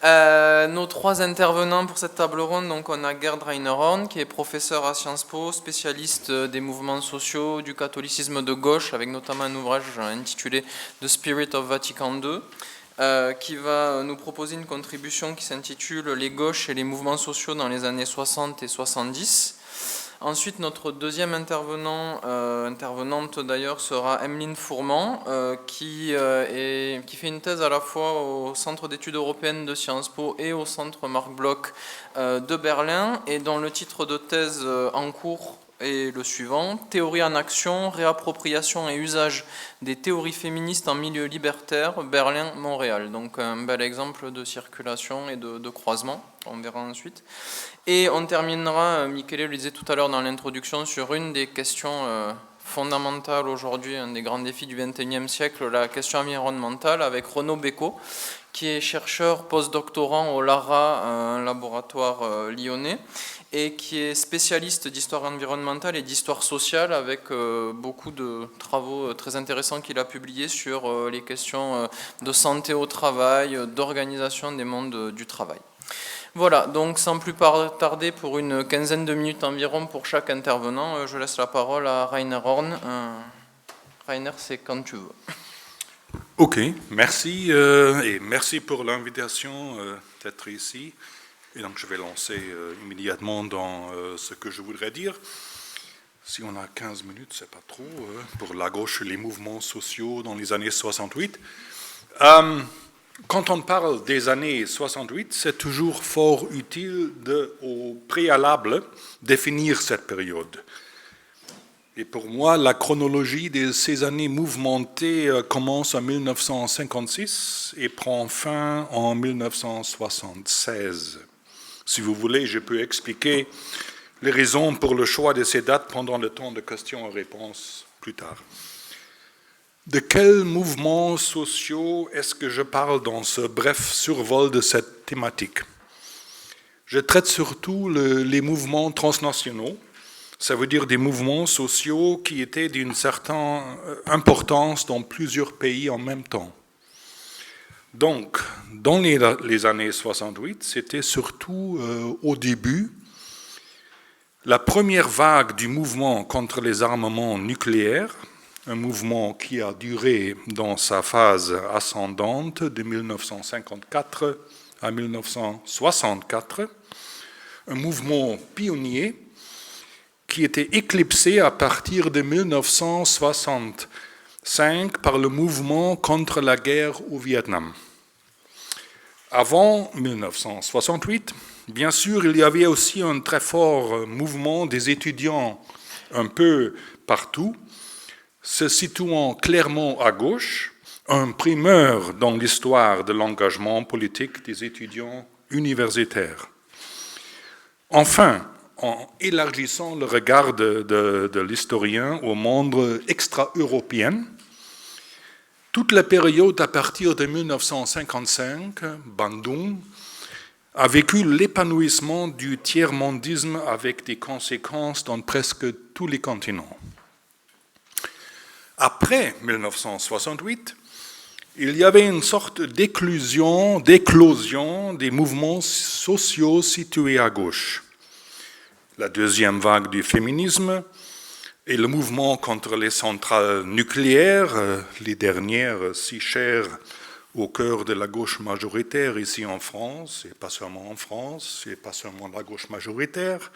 Nos trois intervenants pour cette table ronde, donc on a Gerd Reinerhorn, qui est professeur à Sciences Po, spécialiste des mouvements sociaux, du catholicisme de gauche, avec notamment un ouvrage intitulé The Spirit of Vatican II, qui va nous proposer une contribution qui s'intitule Les gauches et les mouvements sociaux dans les années 60 et 70. Ensuite, notre deuxième intervenante d'ailleurs, sera Emeline Fourment, qui fait une thèse à la fois au Centre d'études européennes de Sciences Po et au Centre Marc Bloch de Berlin, et dont le titre de thèse en cours est le suivant: Théorie en action, réappropriation et usage des théories féministes en milieu libertaire, Berlin-Montréal. Donc un bel exemple de circulation et de croisement, on verra ensuite. Et on terminera, Michele le disait tout à l'heure dans l'introduction, sur une des questions fondamentales aujourd'hui, un des grands défis du XXIe siècle, la question environnementale, avec Renaud Bécaud, qui est chercheur postdoctorant au LARA, un laboratoire lyonnais, et qui est spécialiste d'histoire environnementale et d'histoire sociale, avec beaucoup de travaux très intéressants qu'il a publiés sur les questions de santé au travail, d'organisation des mondes du travail. Voilà, donc sans plus tarder, pour une quinzaine de minutes environ pour chaque intervenant, je laisse la parole à Rainer Horn. Rainer, c'est quand tu veux. Ok, merci et merci pour l'invitation d'être ici. Et donc je vais lancer immédiatement dans ce que je voudrais dire. Si on a 15 minutes, c'est pas trop, pour la gauche et les mouvements sociaux dans les années 68. Quand on parle des années 68, c'est toujours fort utile au préalable définir cette période. Et pour moi, la chronologie de ces années mouvementées commence en 1956 et prend fin en 1976. Si vous voulez, je peux expliquer les raisons pour le choix de ces dates pendant le temps de questions et réponses plus tard. De quels mouvements sociaux est-ce que je parle dans ce bref survol de cette thématique? Je traite surtout les mouvements transnationaux. Ça veut dire des mouvements sociaux qui étaient d'une certaine importance dans plusieurs pays en même temps. Donc, dans les années 68, c'était surtout au début la première vague du mouvement contre les armements nucléaires, un mouvement qui a duré dans sa phase ascendante de 1954 à 1964, un mouvement pionnier qui était éclipsé à partir de 1965 par le mouvement contre la guerre au Vietnam. Avant 1968, bien sûr, il y avait aussi un très fort mouvement des étudiants un peu partout, se situant clairement à gauche, un primeur dans l'histoire de l'engagement politique des étudiants universitaires. Enfin, en élargissant le regard de l'historien au monde extra-européen, toute la période à partir de 1955, Bandung a vécu l'épanouissement du tiers-mondisme avec des conséquences dans presque tous les continents. Après 1968, il y avait une sorte d'éclosion des mouvements sociaux situés à gauche. La deuxième vague du féminisme et le mouvement contre les centrales nucléaires, les dernières si chères au cœur de la gauche majoritaire ici en France, et pas seulement en France, et pas seulement la gauche majoritaire.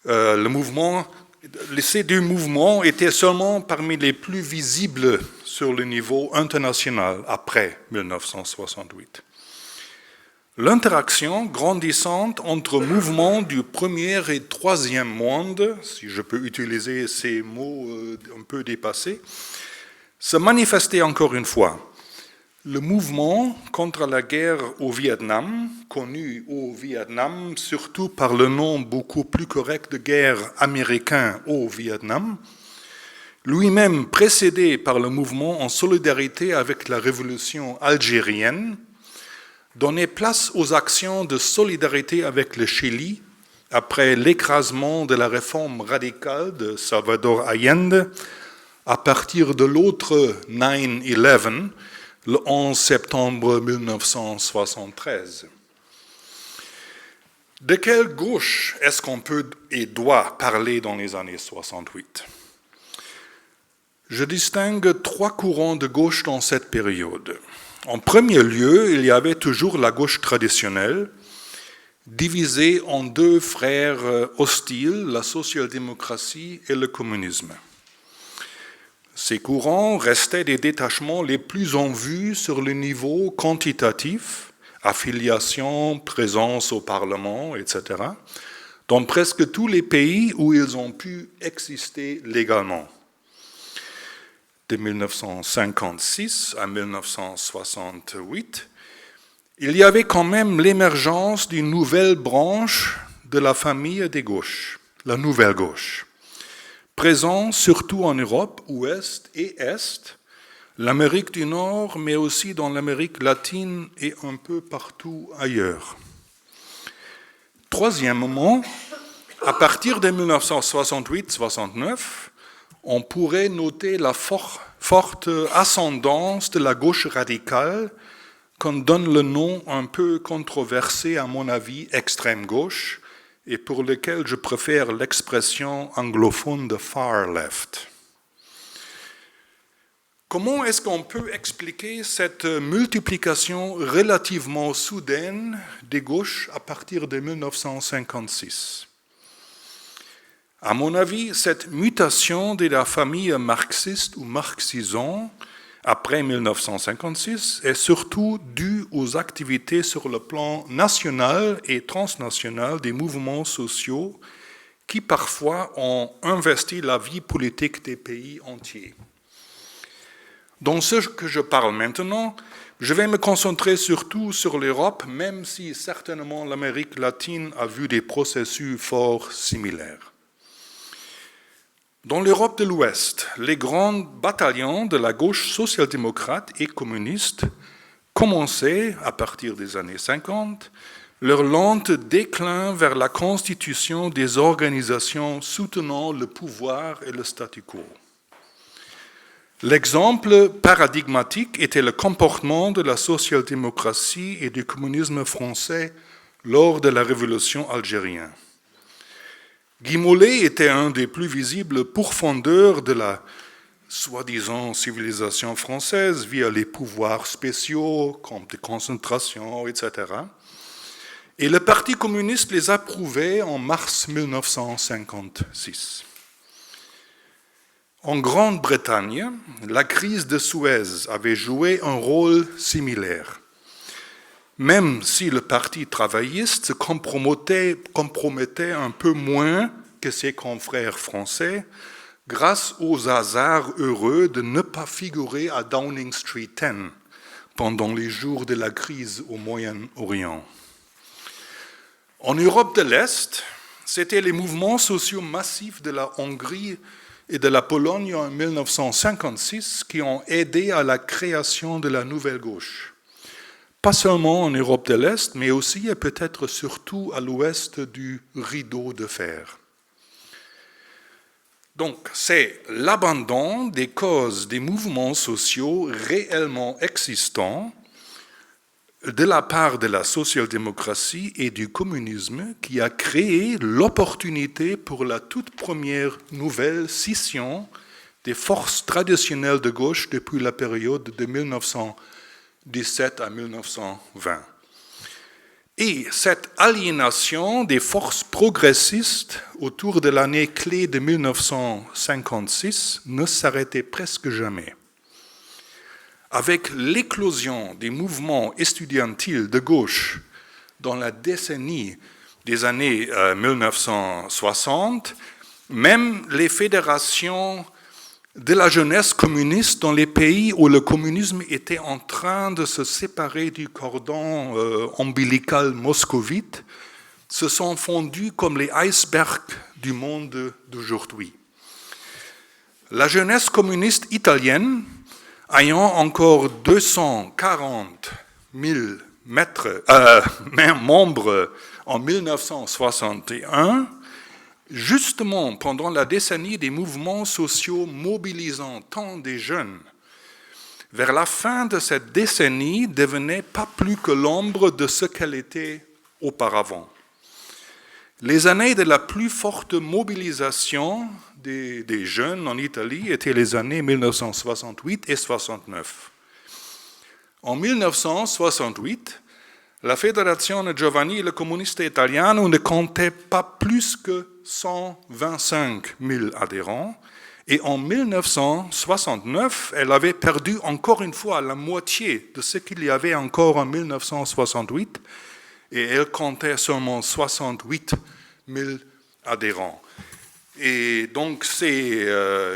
Ces deux mouvements étaient seulement parmi les plus visibles sur le niveau international après 1968. L'interaction grandissante entre mouvements du premier et troisième monde, si je peux utiliser ces mots un peu dépassés, se manifestait encore une fois. Le mouvement contre la guerre au Vietnam, connu au Vietnam surtout par le nom beaucoup plus correct de guerre américain au Vietnam, lui-même précédé par le mouvement en solidarité avec la révolution algérienne, donnait place aux actions de solidarité avec le Chili après l'écrasement de la réforme radicale de Salvador Allende à partir de l'autre 9/11, le 11 septembre 1973. De quelle gauche est-ce qu'on peut et doit parler dans les années 68 ? Je distingue 3 courants de gauche dans cette période. En premier lieu, il y avait toujours la gauche traditionnelle, divisée en 2 frères hostiles, la social-démocratie et le communisme. Ces courants restaient des détachements les plus en vue sur le niveau quantitatif, affiliation, présence au Parlement, etc., dans presque tous les pays où ils ont pu exister légalement. De 1956 à 1968, il y avait quand même l'émergence d'une nouvelle branche de la famille des gauches, la nouvelle gauche, présente surtout en Europe, ouest et est, l'Amérique du Nord, mais aussi dans l'Amérique latine et un peu partout ailleurs. Troisièmement, à partir de 1968-69, on pourrait noter la forte ascendance de la gauche radicale qu'on donne le nom un peu controversé, à mon avis, extrême gauche, et pour lequel je préfère l'expression anglophone de far left. Comment est-ce qu'on peut expliquer cette multiplication relativement soudaine des gauches à partir de 1956 ? À mon avis, cette mutation de la famille marxiste ou marxisant après 1956 est surtout due aux activités sur le plan national et transnational des mouvements sociaux qui parfois ont investi la vie politique des pays entiers. Dans ce que je parle maintenant, je vais me concentrer surtout sur l'Europe, même si certainement l'Amérique latine a vu des processus fort similaires. Dans l'Europe de l'Ouest, les grands bataillons de la gauche social-démocrate et communiste commençaient, à partir des années 50, leur lent déclin vers la constitution des organisations soutenant le pouvoir et le statu quo. L'exemple paradigmatique était le comportement de la social-démocratie et du communisme français lors de la révolution algérienne. Guy Mollet était un des plus visibles pourfendeurs de la soi-disant civilisation française via les pouvoirs spéciaux, camps de concentration, etc. Et le Parti communiste les approuvait en mars 1956. En Grande-Bretagne, la crise de Suez avait joué un rôle similaire. Même si le Parti travailliste se compromettait un peu moins que ses confrères français, grâce aux hasards heureux de ne pas figurer à Downing Street 10 pendant les jours de la crise au Moyen-Orient. En Europe de l'Est, c'était les mouvements sociaux massifs de la Hongrie et de la Pologne en 1956 qui ont aidé à la création de la nouvelle gauche. Pas seulement en Europe de l'Est, mais aussi et peut-être surtout à l'ouest du rideau de fer. Donc, c'est l'abandon des causes des mouvements sociaux réellement existants de la part de la social-démocratie et du communisme qui a créé l'opportunité pour la toute première nouvelle scission des forces traditionnelles de gauche depuis la période de 1917 à 1920. Et cette aliénation des forces progressistes autour de l'année clé de 1956 ne s'arrêtait presque jamais. Avec l'éclosion des mouvements estudiantils de gauche dans la décennie des années 1960, même les fédérations de la jeunesse communiste dans les pays où le communisme était en train de se séparer du cordon ombilical moscovite se sont fondus comme les icebergs du monde d'aujourd'hui. La jeunesse communiste italienne, ayant encore 240 000 membres en 1961, justement pendant la décennie des mouvements sociaux mobilisant tant des jeunes, vers la fin de cette décennie, devenait pas plus que l'ombre de ce qu'elle était auparavant. Les années de la plus forte mobilisation des jeunes en Italie étaient les années 1968 et 69. En 1968, la Federazione Giovanile Comunista Italiano ne comptait pas plus que 125 000 adhérents, et en 1969, elle avait perdu encore une fois la moitié de ce qu'il y avait encore en 1968, et elle comptait seulement 68 000 adhérents. Et donc ces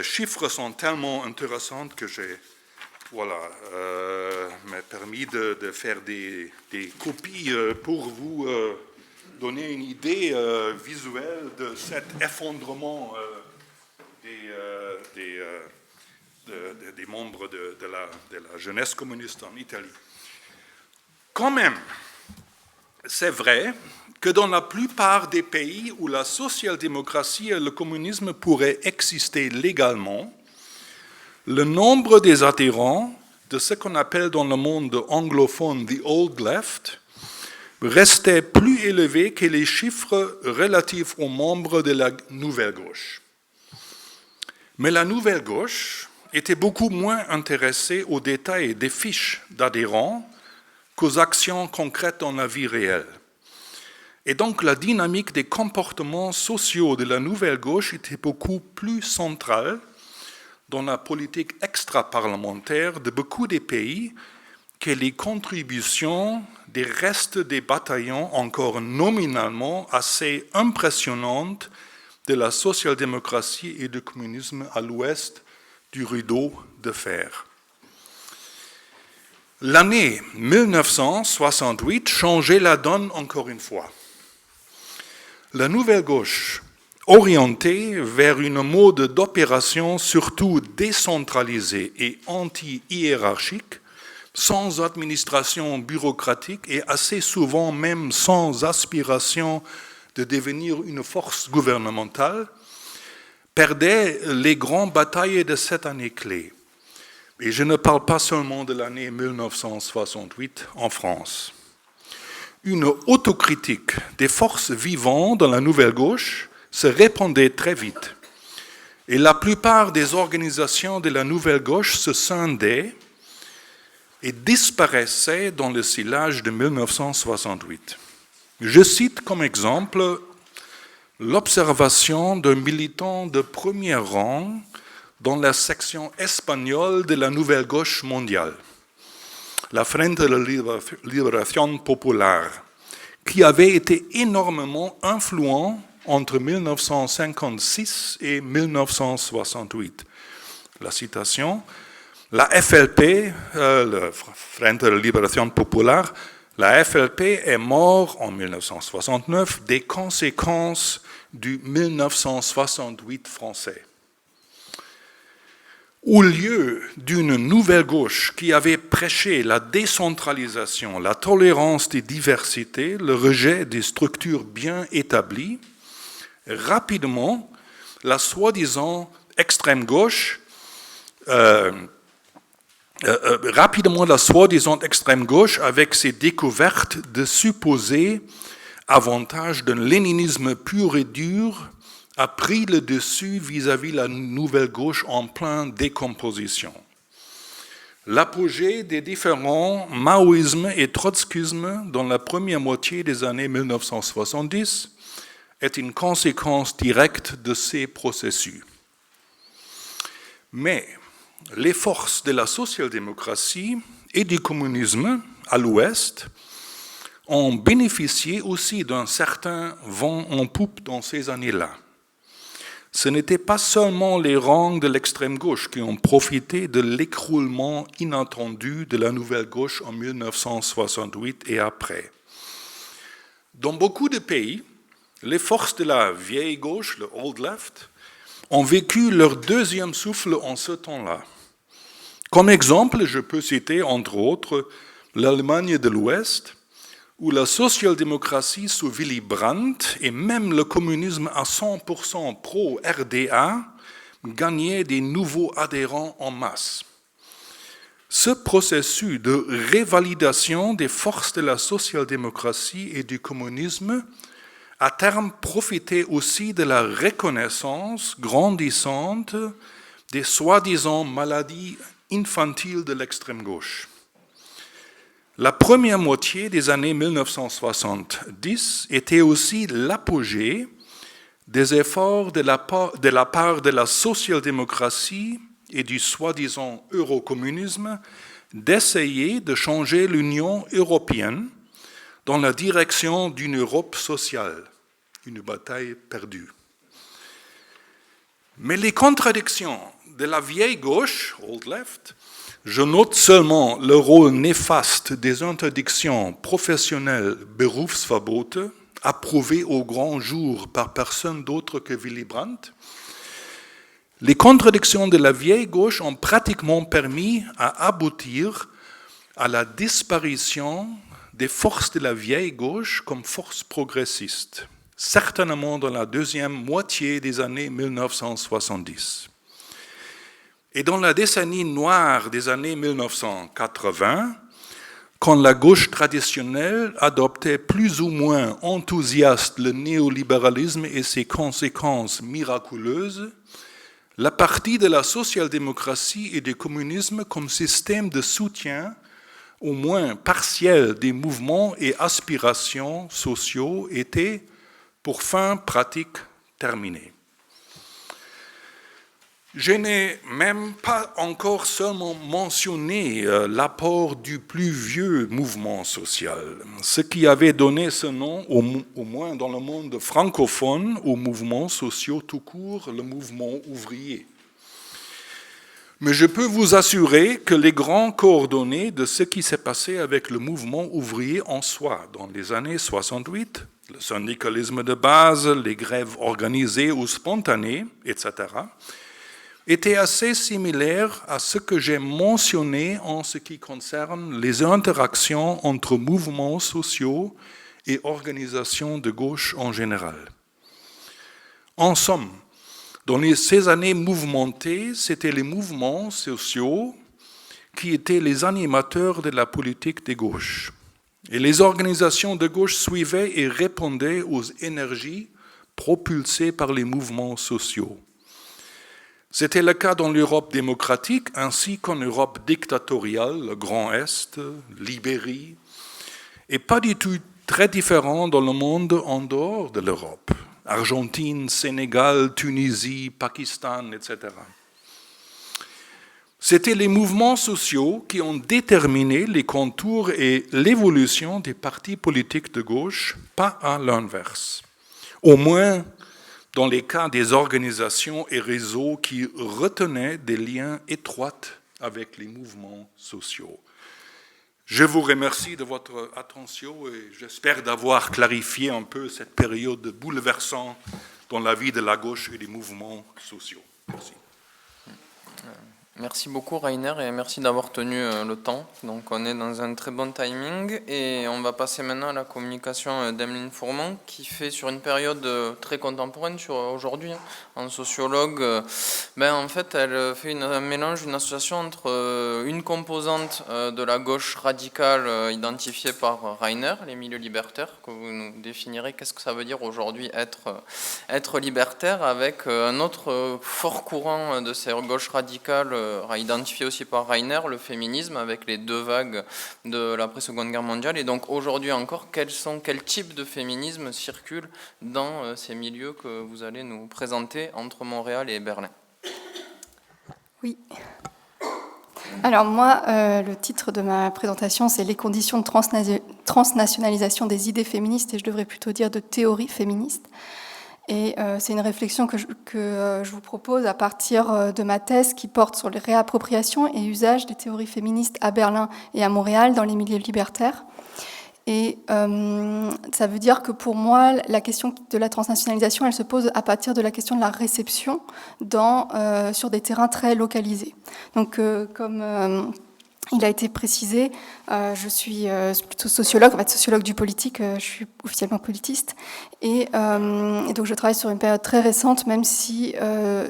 chiffres sont tellement intéressants que j'ai m'a permis de faire des copies pour vous donner une idée visuelle de cet effondrement des membres de la jeunesse communiste en Italie. Quand même, c'est vrai que dans la plupart des pays où la social-démocratie et le communisme pourraient exister légalement, le nombre des adhérents de ce qu'on appelle dans le monde anglophone « the old left » restait plus élevé que les chiffres relatifs aux membres de la nouvelle gauche. Mais la nouvelle gauche était beaucoup moins intéressée aux détails des fiches d'adhérents qu'aux actions concrètes dans la vie réelle. Et donc la dynamique des comportements sociaux de la nouvelle gauche était beaucoup plus centrale dans la politique extra-parlementaire de beaucoup des pays que les contributions des restes des bataillons encore nominalement assez impressionnantes de la social-démocratie et du communisme à l'ouest du rideau de fer. L'année 1968 changeait la donne encore une fois. La nouvelle gauche, orientée vers une mode d'opération surtout décentralisée et anti-hiérarchique, sans administration bureaucratique et assez souvent même sans aspiration de devenir une force gouvernementale, perdait les grandes batailles de cette année clé. Et je ne parle pas seulement de l'année 1968 en France. Une autocritique des forces vivantes dans la nouvelle gauche se répandait très vite. Et la plupart des organisations de la nouvelle gauche se scindaient et disparaissaient dans le sillage de 1968. Je cite comme exemple l'observation d'un militant de premier rang dans la section espagnole de la nouvelle gauche mondiale, la Frente de Liberación Popular, qui avait été énormément influent entre 1956 et 1968. La citation, la FLP, la Frente de Liberación Popular, la FLP est morte en 1969 des conséquences du 1968 français. Au lieu d'une nouvelle gauche qui avait prêché la décentralisation, la tolérance des diversités, le rejet des structures bien établies, rapidement, la soi-disant extrême gauche, avec ses découvertes de supposés avantages d'un léninisme pur et dur, a pris le dessus vis-à-vis la nouvelle gauche en pleine décomposition. L'apogée des différents maoïsmes et trotskismes dans la première moitié des années 1970 est une conséquence directe de ces processus. Mais les forces de la social-démocratie et du communisme à l'ouest ont bénéficié aussi d'un certain vent en poupe dans ces années-là. Ce n'étaient pas seulement les rangs de l'extrême gauche qui ont profité de l'écroulement inattendu de la nouvelle gauche en 1968 et après. Dans beaucoup de pays, les forces de la vieille gauche, le old left, ont vécu leur deuxième souffle en ce temps-là. Comme exemple, je peux citer entre autres l'Allemagne de l'Ouest, où la social-démocratie sous Willy Brandt et même le communisme à 100% pro-RDA gagnaient des nouveaux adhérents en masse. Ce processus de révalidation des forces de la social-démocratie et du communisme à terme profitait aussi de la reconnaissance grandissante des soi-disant maladies infantiles de l'extrême gauche. La première moitié des années 1970 était aussi l'apogée des efforts de la part de la social-démocratie et du soi-disant eurocommunisme d'essayer de changer l'Union européenne dans la direction d'une Europe sociale, une bataille perdue. Mais les contradictions de la vieille gauche, old left, je note seulement le rôle néfaste des interdictions professionnelles Berufsverbote, approuvées au grand jour par personne d'autre que Willy Brandt. Les contradictions de la vieille gauche ont pratiquement permis à aboutir à la disparition des forces de la vieille gauche comme forces progressistes, certainement dans la deuxième moitié des années 1970. Et dans la décennie noire des années 1980, quand la gauche traditionnelle adoptait plus ou moins enthousiaste le néolibéralisme et ses conséquences miraculeuses, la partie de la social-démocratie et du communisme comme système de soutien, au moins partiel, des mouvements et aspirations sociaux était, pour fin pratique, terminée. Je n'ai même pas encore seulement mentionné l'apport du plus vieux mouvement social, ce qui avait donné ce nom, au moins dans le monde francophone, aux mouvements sociaux tout court, le mouvement ouvrier. Mais je peux vous assurer que les grands coordonnées de ce qui s'est passé avec le mouvement ouvrier en soi, dans les années 68, le syndicalisme de base, les grèves organisées ou spontanées, etc., était assez similaire à ce que j'ai mentionné en ce qui concerne les interactions entre mouvements sociaux et organisations de gauche en général. En somme, dans ces années mouvementées, c'était les mouvements sociaux qui étaient les animateurs de la politique des gauches. Et les organisations de gauche suivaient et répondaient aux énergies propulsées par les mouvements sociaux. C'était le cas dans l'Europe démocratique ainsi qu'en Europe dictatoriale, le Grand Est, l'Ibérie, et pas du tout très différent dans le monde en dehors de l'Europe, Argentine, Sénégal, Tunisie, Pakistan, etc. C'était les mouvements sociaux qui ont déterminé les contours et l'évolution des partis politiques de gauche, pas à l'inverse. Au moins dans les cas des organisations et réseaux qui retenaient des liens étroits avec les mouvements sociaux. Je vous remercie de votre attention et j'espère d'avoir clarifié un peu cette période bouleversante dans la vie de la gauche et des mouvements sociaux. Merci. Merci beaucoup Rainer et merci d'avoir tenu le temps. Donc on est dans un très bon timing et on va passer maintenant à la communication d'Emeline Fourmont qui fait sur une période très contemporaine sur aujourd'hui. En sociologue, en fait elle fait un mélange, une association entre une composante de la gauche radicale identifiée par Rainer, les milieux libertaires, que vous nous définirez, qu'est-ce que ça veut dire aujourd'hui être libertaire, avec un autre fort courant de ces gauches radicales identifié aussi par Rainer, le féminisme, avec les deux vagues de l'après-seconde guerre mondiale. Et donc aujourd'hui encore, quel type de féminisme circule dans ces milieux que vous allez nous présenter entre Montréal et Berlin? Oui. Alors moi, le titre de ma présentation, c'est « Les conditions de transnationalisation des idées féministes » et je devrais plutôt dire de théorie féministe. Et c'est une réflexion que je vous propose à partir de ma thèse qui porte sur les réappropriations et usages des théories féministes à Berlin et à Montréal dans les milieux libertaires. Et ça veut dire que pour moi, la question de la transnationalisation, elle se pose à partir de la question de la réception sur des terrains très localisés. Donc comme il a été précisé, je suis plutôt sociologue, en fait sociologue du politique, je suis officiellement politiste, et donc je travaille sur une période très récente, même si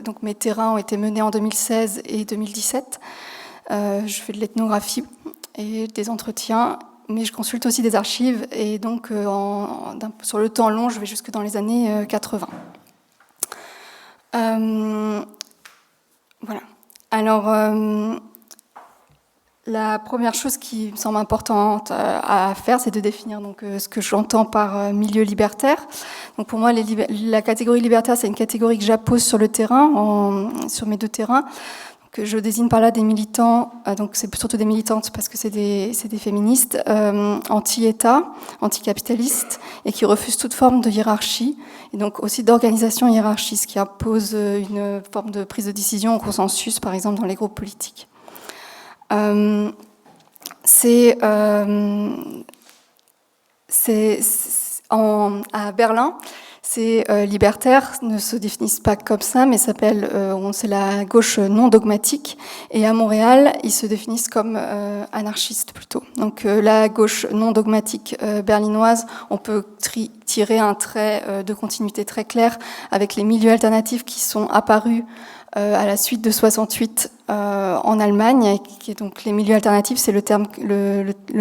donc mes terrains ont été menés en 2016 et 2017. Je fais de l'ethnographie et des entretiens, mais je consulte aussi des archives. Et donc, sur le temps long, je vais jusque dans les années 80. Voilà. Alors, la première chose qui me semble importante à faire, c'est de définir donc, ce que j'entends par milieu libertaire. Donc pour moi, la catégorie libertaire, c'est une catégorie que j'appose sur le terrain, sur mes 2 terrains. Que je désigne par là des militants, donc c'est surtout des militantes parce que c'est des féministes anti-État, anticapitalistes et qui refusent toute forme de hiérarchie et donc aussi d'organisation hiérarchiste qui impose une forme de prise de décision au consensus, par exemple dans les groupes politiques. À Berlin, ces libertaires ne se définissent pas comme ça, mais c'est la gauche non dogmatique. Et à Montréal, ils se définissent comme anarchistes plutôt. Donc la gauche non dogmatique berlinoise, on peut tirer un trait de continuité très clair avec les milieux alternatifs qui sont apparus à la suite de 68 en Allemagne. Et donc les milieux alternatifs, c'est le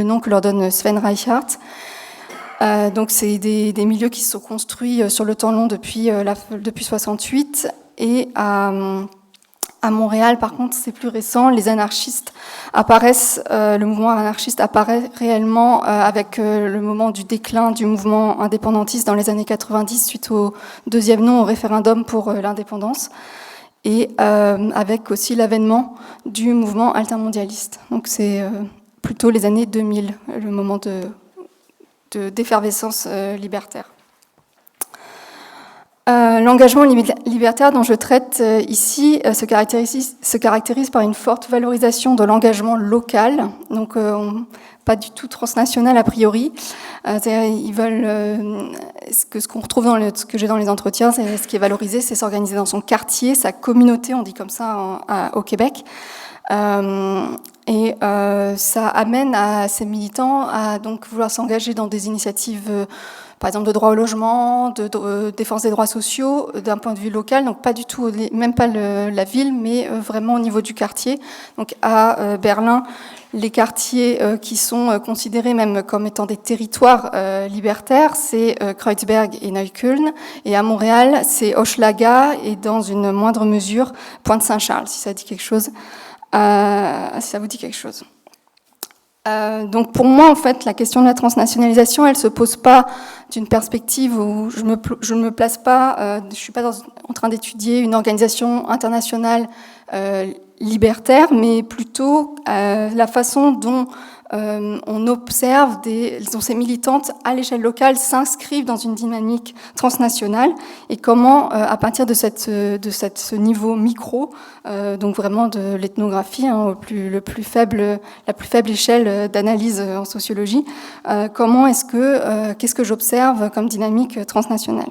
nom que leur donne Sven Reichardt. Donc c'est des milieux qui se sont construits sur le temps long depuis 68 et à Montréal par contre c'est plus récent, les anarchistes apparaissent, le mouvement anarchiste apparaît réellement avec le moment du déclin du mouvement indépendantiste dans les années 90 suite au 2e non au référendum pour l'indépendance et avec aussi l'avènement du mouvement altermondialiste. Donc c'est plutôt les années 2000, le moment d'effervescence libertaire. L'engagement libertaire dont je traite ici se caractérise par une forte valorisation de l'engagement local, donc pas du tout transnational a priori. Ils veulent ce qu'on retrouve ce que j'ai dans les entretiens, c'est ce qui est valorisé, c'est s'organiser dans son quartier, sa communauté, on dit comme ça au Québec. Et ça amène à ces militants à donc vouloir s'engager dans des initiatives, par exemple de droit au logement, de défense des droits sociaux, d'un point de vue local, donc pas du tout, même pas la ville, mais vraiment au niveau du quartier. Donc à Berlin, les quartiers qui sont considérés même comme étant des territoires libertaires, c'est Kreuzberg et Neukölln. Et à Montréal, c'est Hochelaga et dans une moindre mesure, Pointe-Saint-Charles, si ça dit quelque chose. Si ça vous dit quelque chose. Donc pour moi, en fait, la question de la transnationalisation, elle se pose pas d'une perspective où je ne me place pas, je suis pas en train d'étudier une organisation internationale libertaire, mais plutôt la façon dont on observe dont ces militantes à l'échelle locale s'inscrivent dans une dynamique transnationale et comment, à partir de ce niveau micro, donc vraiment de l'ethnographie, hein, la plus faible échelle d'analyse en sociologie, qu'est-ce que j'observe comme dynamique transnationale.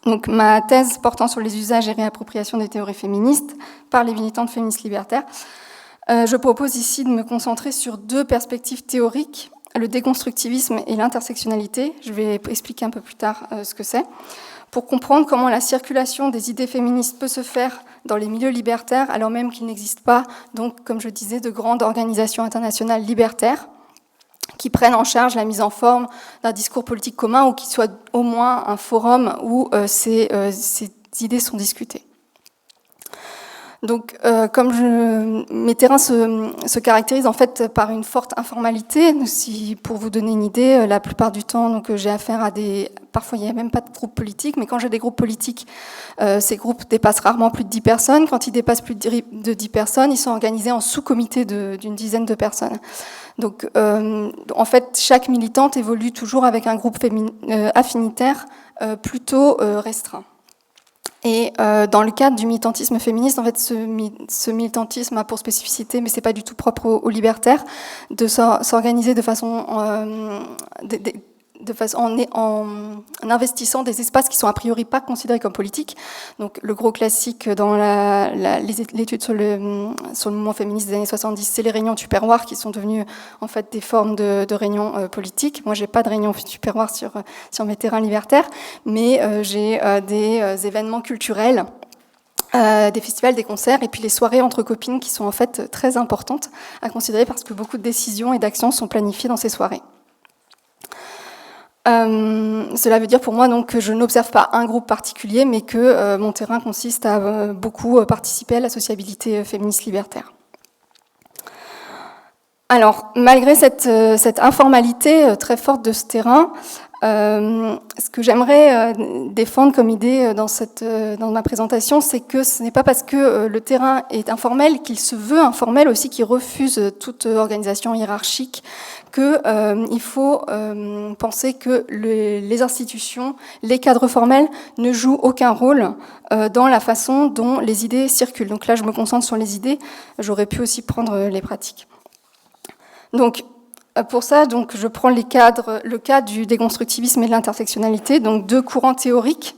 Donc, ma thèse portant sur les usages et réappropriation des théories féministes par les militantes féministes libertaires, je propose ici de me concentrer sur 2 perspectives théoriques, le déconstructivisme et l'intersectionnalité. Je vais expliquer un peu plus tard ce que c'est, pour comprendre comment la circulation des idées féministes peut se faire dans les milieux libertaires, alors même qu'il n'existe pas, donc, comme je disais, de grandes organisations internationales libertaires qui prennent en charge la mise en forme d'un discours politique commun ou qui soit au moins un forum où ces idées sont discutées. Donc, mes terrains se caractérisent en fait par une forte informalité. Pour vous donner une idée, la plupart du temps, donc j'ai affaire à parfois il n'y a même pas de groupe politique, mais quand j'ai des groupes politiques, ces groupes dépassent rarement plus de 10 personnes. Quand ils dépassent plus de 10 personnes, ils sont organisés en sous-comités d'une dizaine de personnes. Donc, en fait, chaque militante évolue toujours avec un groupe affinitaire plutôt restreint. Et dans le cadre du militantisme féministe, en fait, ce militantisme a pour spécificité, mais c'est pas du tout propre aux libertaires, de s'organiser de façon en investissant des espaces qui sont a priori pas considérés comme politiques. Donc le gros classique dans l'étude sur le mouvement féministe des années 70, c'est les réunions tupperware qui sont devenues en fait des formes de réunions politiques. Moi, j'ai pas de réunions tupperware sur mes terrains libertaires, mais j'ai des événements culturels des festivals, des concerts, et puis les soirées entre copines qui sont en fait très importantes à considérer parce que beaucoup de décisions et d'actions sont planifiées dans ces soirées. Cela veut dire pour moi donc que je n'observe pas un groupe particulier, mais que mon terrain consiste à beaucoup participer à la sociabilité féministe libertaire. Alors, malgré cette informalité très forte de ce terrain, ce que j'aimerais défendre comme idée dans ma présentation, c'est que ce n'est pas parce que le terrain est informel qu'il se veut informel aussi, qu'il refuse toute organisation hiérarchique, qu'il faut penser que les institutions, les cadres formels ne jouent aucun rôle dans la façon dont les idées circulent. Donc là, je me concentre sur les idées, j'aurais pu aussi prendre les pratiques. Donc, pour ça, donc, je prends le cadre du déconstructivisme et de l'intersectionnalité, donc deux courants théoriques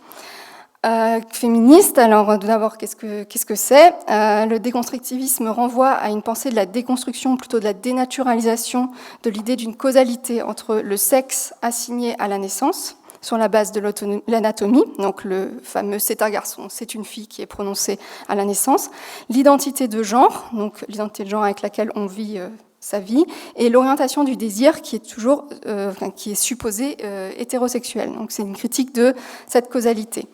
féministes. Alors, d'abord, qu'est-ce que c'est ? Le déconstructivisme renvoie à une pensée de la déconstruction, plutôt de la dénaturalisation de l'idée d'une causalité entre le sexe assigné à la naissance, sur la base de l'anatomie, donc le fameux « c'est un garçon, c'est une fille » qui est prononcé à la naissance, l'identité de genre, donc l'identité de genre avec laquelle on vit sa vie, et l'orientation du désir qui est toujours, qui est supposée hétérosexuelle. Donc c'est une critique de cette causalité.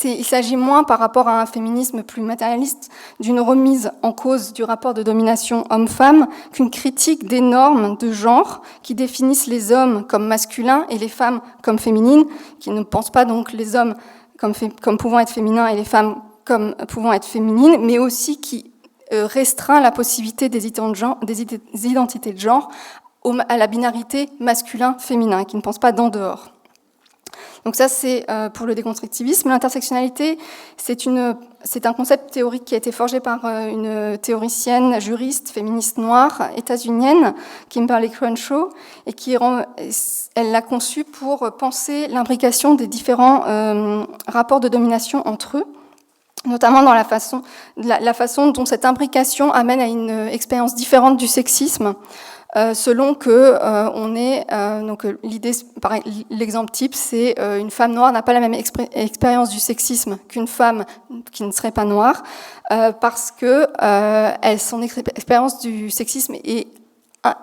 Il s'agit moins, par rapport à un féminisme plus matérialiste, d'une remise en cause du rapport de domination homme-femme qu'une critique des normes de genre qui définissent les hommes comme masculins et les femmes comme féminines, qui ne pensent pas donc les hommes comme pouvant être féminins et les femmes comme pouvant être féminines, mais aussi qui restreint la possibilité des identités de genre à la binarité masculin-féminin, qui ne pense pas d'en dehors. Donc ça, c'est pour le déconstructivisme. L'intersectionnalité, c'est un concept théorique qui a été forgé par une théoricienne, juriste, féministe noire, états-unienne, Kimberly Crenshaw, et elle l'a conçu pour penser l'imbrication des différents rapports de domination entre eux, notamment dans la façon dont cette imbrication amène à une expérience différente du sexisme, selon que on est donc l'idée, l'exemple type, c'est une femme noire n'a pas la même expérience du sexisme qu'une femme qui ne serait pas noire, parce que son expérience du sexisme est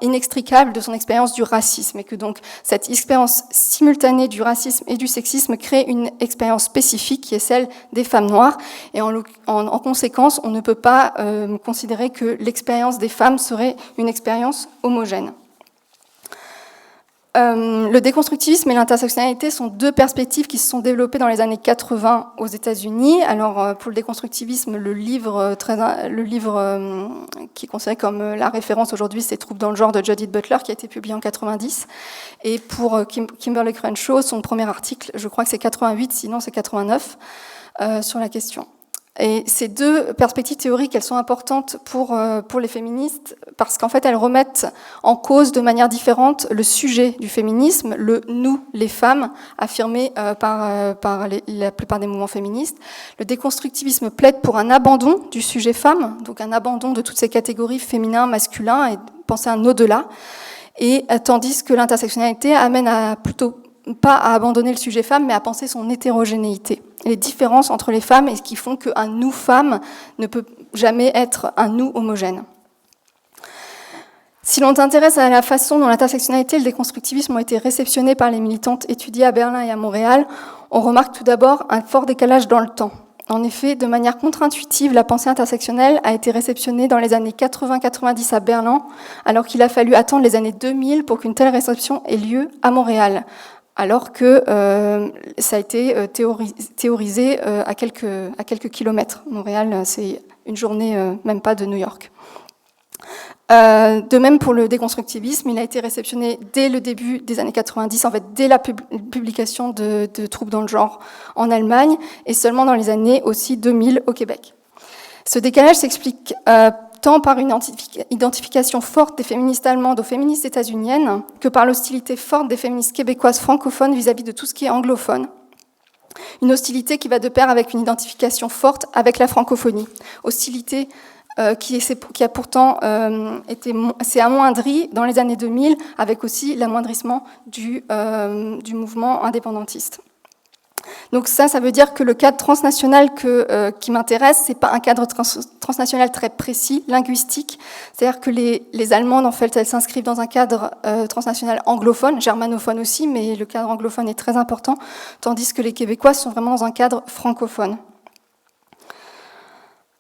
inextricable de son expérience du racisme, et que donc cette expérience simultanée du racisme et du sexisme crée une expérience spécifique qui est celle des femmes noires, et en conséquence on ne peut pas considérer que l'expérience des femmes serait une expérience homogène. Le déconstructivisme et l'intersectionnalité sont deux perspectives qui se sont développées dans les années 80 aux États-Unis. Alors pour le déconstructivisme, le livre qui est considéré comme la référence aujourd'hui, c'est Troubles dans le genre de Judith Butler, qui a été publié en 90. Et pour Kimberly Crenshaw, son premier article, je crois que c'est 88, sinon c'est 89, sur la question. Et ces deux perspectives théoriques, elles sont importantes pour les féministes parce qu'en fait, elles remettent en cause de manière différente le sujet du féminisme, le « nous, les femmes », affirmé par la plupart des mouvements féministes. Le déconstructivisme plaide pour un abandon du sujet femme, donc un abandon de toutes ces catégories féminin, masculin, et penser un au-delà. Et tandis que l'intersectionnalité amène à plutôt pas à abandonner le sujet femme, mais à penser son hétérogénéité. Les différences entre les femmes et ce qui font qu'un nous femme ne peut jamais être un nous homogène. Si l'on s'intéresse à la façon dont l'intersectionnalité et le déconstructivisme ont été réceptionnés par les militantes étudiées à Berlin et à Montréal, on remarque tout d'abord un fort décalage dans le temps. En effet, de manière contre-intuitive, la pensée intersectionnelle a été réceptionnée dans les années 80-90 à Berlin, alors qu'il a fallu attendre les années 2000 pour qu'une telle réception ait lieu à Montréal, alors que ça a été théorisé à quelques kilomètres. Montréal, c'est une journée, même pas de New York. De même pour le déconstructivisme, il a été réceptionné dès le début des années 90, en fait dès la publication de Troubles dans le genre en Allemagne, et seulement dans les années aussi 2000 au Québec. Ce décalage s'explique tant par une identification forte des féministes allemandes aux féministes états-uniennes que par l'hostilité forte des féministes québécoises francophones vis-à-vis de tout ce qui est anglophone. Une hostilité qui va de pair avec une identification forte avec la francophonie. Hostilité qui a pourtant s'est amoindrie dans les années 2000 avec aussi l'amoindrissement du mouvement indépendantiste. Donc ça veut dire que le cadre transnational qui m'intéresse, c'est pas un cadre transnational très précis, linguistique. C'est-à-dire que les Allemandes, en fait, elles s'inscrivent dans un cadre transnational anglophone, germanophone aussi, mais le cadre anglophone est très important, tandis que les Québécois sont vraiment dans un cadre francophone.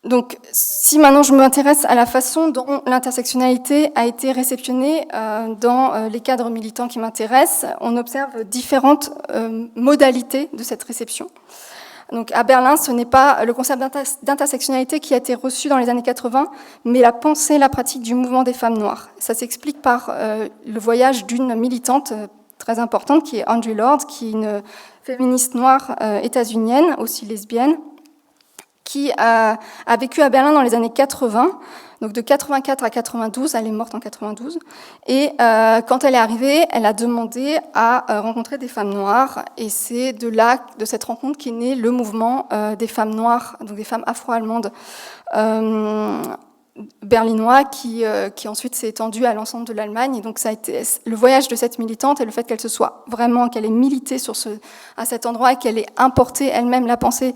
Donc, si maintenant je m'intéresse à la façon dont l'intersectionnalité a été réceptionnée dans les cadres militants qui m'intéressent, on observe différentes modalités de cette réception. Donc, à Berlin, ce n'est pas le concept d'intersectionnalité qui a été reçu dans les années 80, mais la pensée, la pratique du mouvement des femmes noires. Ça s'explique par le voyage d'une militante très importante, qui est Audre Lorde, qui est une féministe noire états-unienne, aussi lesbienne, qui a vécu à Berlin dans les années 80, donc de 84 à 92, elle est morte en 92, et quand elle est arrivée, elle a demandé à rencontrer des femmes noires, et c'est de cette rencontre qu'est né le mouvement des femmes noires, donc des femmes afro-allemandes berlinois, qui ensuite s'est étendu à l'ensemble de l'Allemagne. Et donc ça a été le voyage de cette militante et le fait qu'elle ait milité à cet endroit et qu'elle ait importé elle-même la pensée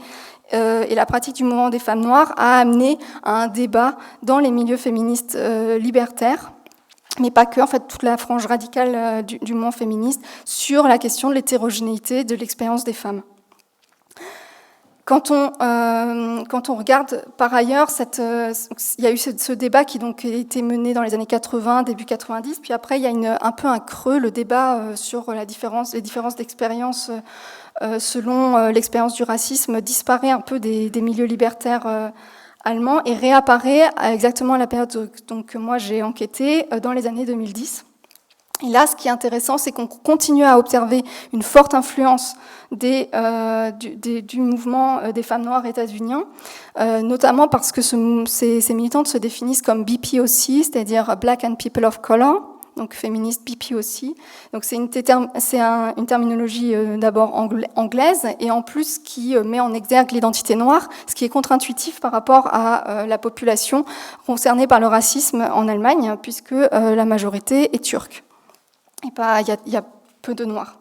et la pratique du mouvement des femmes noires a amené à un débat dans les milieux féministes libertaires, mais pas que, en fait, toute la frange radicale du mouvement féministe sur la question de l'hétérogénéité de l'expérience des femmes. Quand on regarde par ailleurs, il y a eu ce débat qui donc a été mené dans les années 80, début 90, puis après il y a un peu un creux, le débat sur les différences d'expérience selon l'expérience du racisme disparaît un peu des milieux libertaires allemands et réapparaît exactement à la période que moi j'ai enquêté dans les années 2010. Et là, ce qui est intéressant, c'est qu'on continue à observer une forte influence du mouvement des femmes noires états-uniens, notamment parce que ces militantes se définissent comme BPOC, c'est-à-dire Black and People of Color, donc féministe BPOC. Donc c'est une terminologie d'abord anglaise et en plus qui met en exergue l'identité noire, ce qui est contre-intuitif par rapport à la population concernée par le racisme en Allemagne, puisque la majorité est turque. Il y a peu de noirs.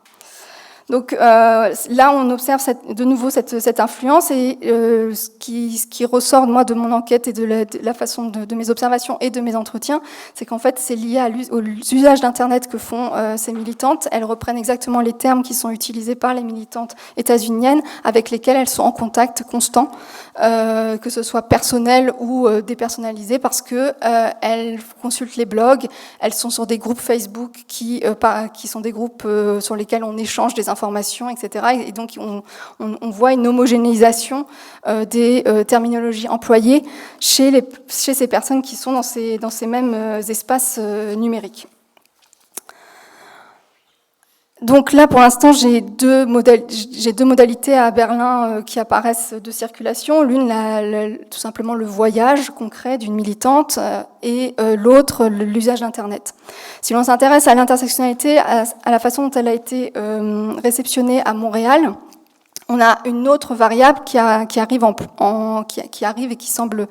Donc là, on observe de nouveau cette influence et ce qui ressort moi de mon enquête et de la façon de mes observations et de mes entretiens, c'est qu'en fait, c'est lié aux usages d'Internet que font ces militantes. Elles reprennent exactement les termes qui sont utilisés par les militantes états-uniennes avec lesquelles elles sont en contact constant, que ce soit personnel ou dépersonnalisé, parce que elles consultent les blogs, elles sont sur des groupes Facebook qui sont des groupes sur lesquels on échange des informations, etc. Et donc, on voit une homogénéisation des terminologies employées chez ces personnes qui sont dans ces mêmes espaces numériques. Donc là, pour l'instant, j'ai deux modalités à Berlin qui apparaissent de circulation. L'une, tout simplement le voyage concret d'une militante et l'autre, l'usage d'Internet. Si l'on s'intéresse à l'intersectionnalité, à la façon dont elle a été réceptionnée à Montréal, on a une autre variable qui arrive et qui semble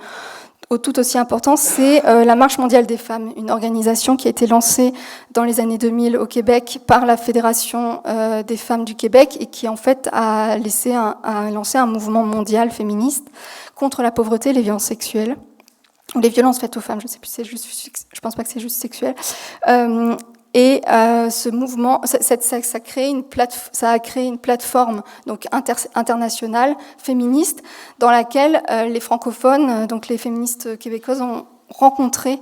tout aussi important, c'est la Marche mondiale des femmes, une organisation qui a été lancée dans les années 2000 au Québec par la Fédération des femmes du Québec et qui en fait a lancé un mouvement mondial féministe contre la pauvreté et les violences sexuelles, ou les violences faites aux femmes, je pense pas que c'est juste sexuel. Et ce mouvement, ça a créé une plateforme donc internationale féministe dans laquelle les francophones, donc les féministes québécoises, ont rencontré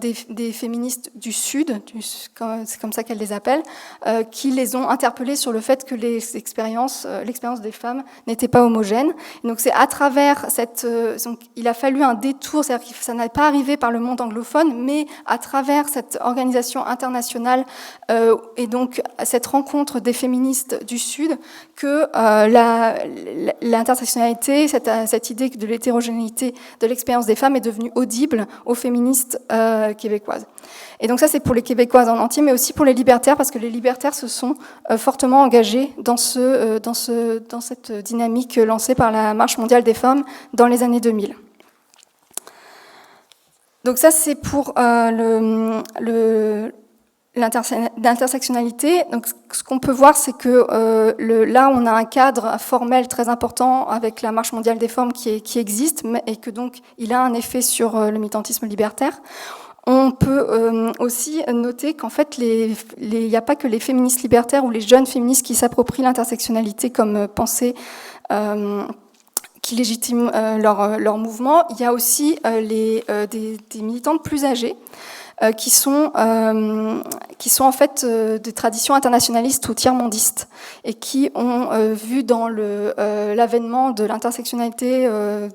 des féministes du Sud, c'est comme ça qu'elles les appellent, qui les ont interpellées sur le fait que l'expérience des femmes n'était pas homogène. Et donc c'est à travers donc il a fallu un détour, c'est-à-dire que ça n'est pas arrivé par le monde anglophone, mais à travers cette organisation internationale et donc cette rencontre des féministes du Sud que l'intersectionnalité, cette idée de l'hétérogénéité de l'expérience des femmes est devenue audible aux féministes québécoises. Et donc ça, c'est pour les Québécoises en entier, mais aussi pour les libertaires, parce que les libertaires se sont fortement engagés dans cette dynamique lancée par la Marche mondiale des femmes dans les années 2000. Donc ça, c'est pour l'intersectionnalité, donc ce qu'on peut voir, c'est que là, on a un cadre formel très important avec la Marche mondiale des formes qui existe, et que donc il a un effet sur le militantisme libertaire. On peut aussi noter qu'en fait, il n'y a pas que les féministes libertaires ou les jeunes féministes qui s'approprient l'intersectionnalité comme pensée qui légitime leur mouvement. Il y a aussi des militantes plus âgées qui sont en fait des traditions internationalistes ou tiers-mondistes et qui ont vu dans l'avènement de l'intersectionnalité,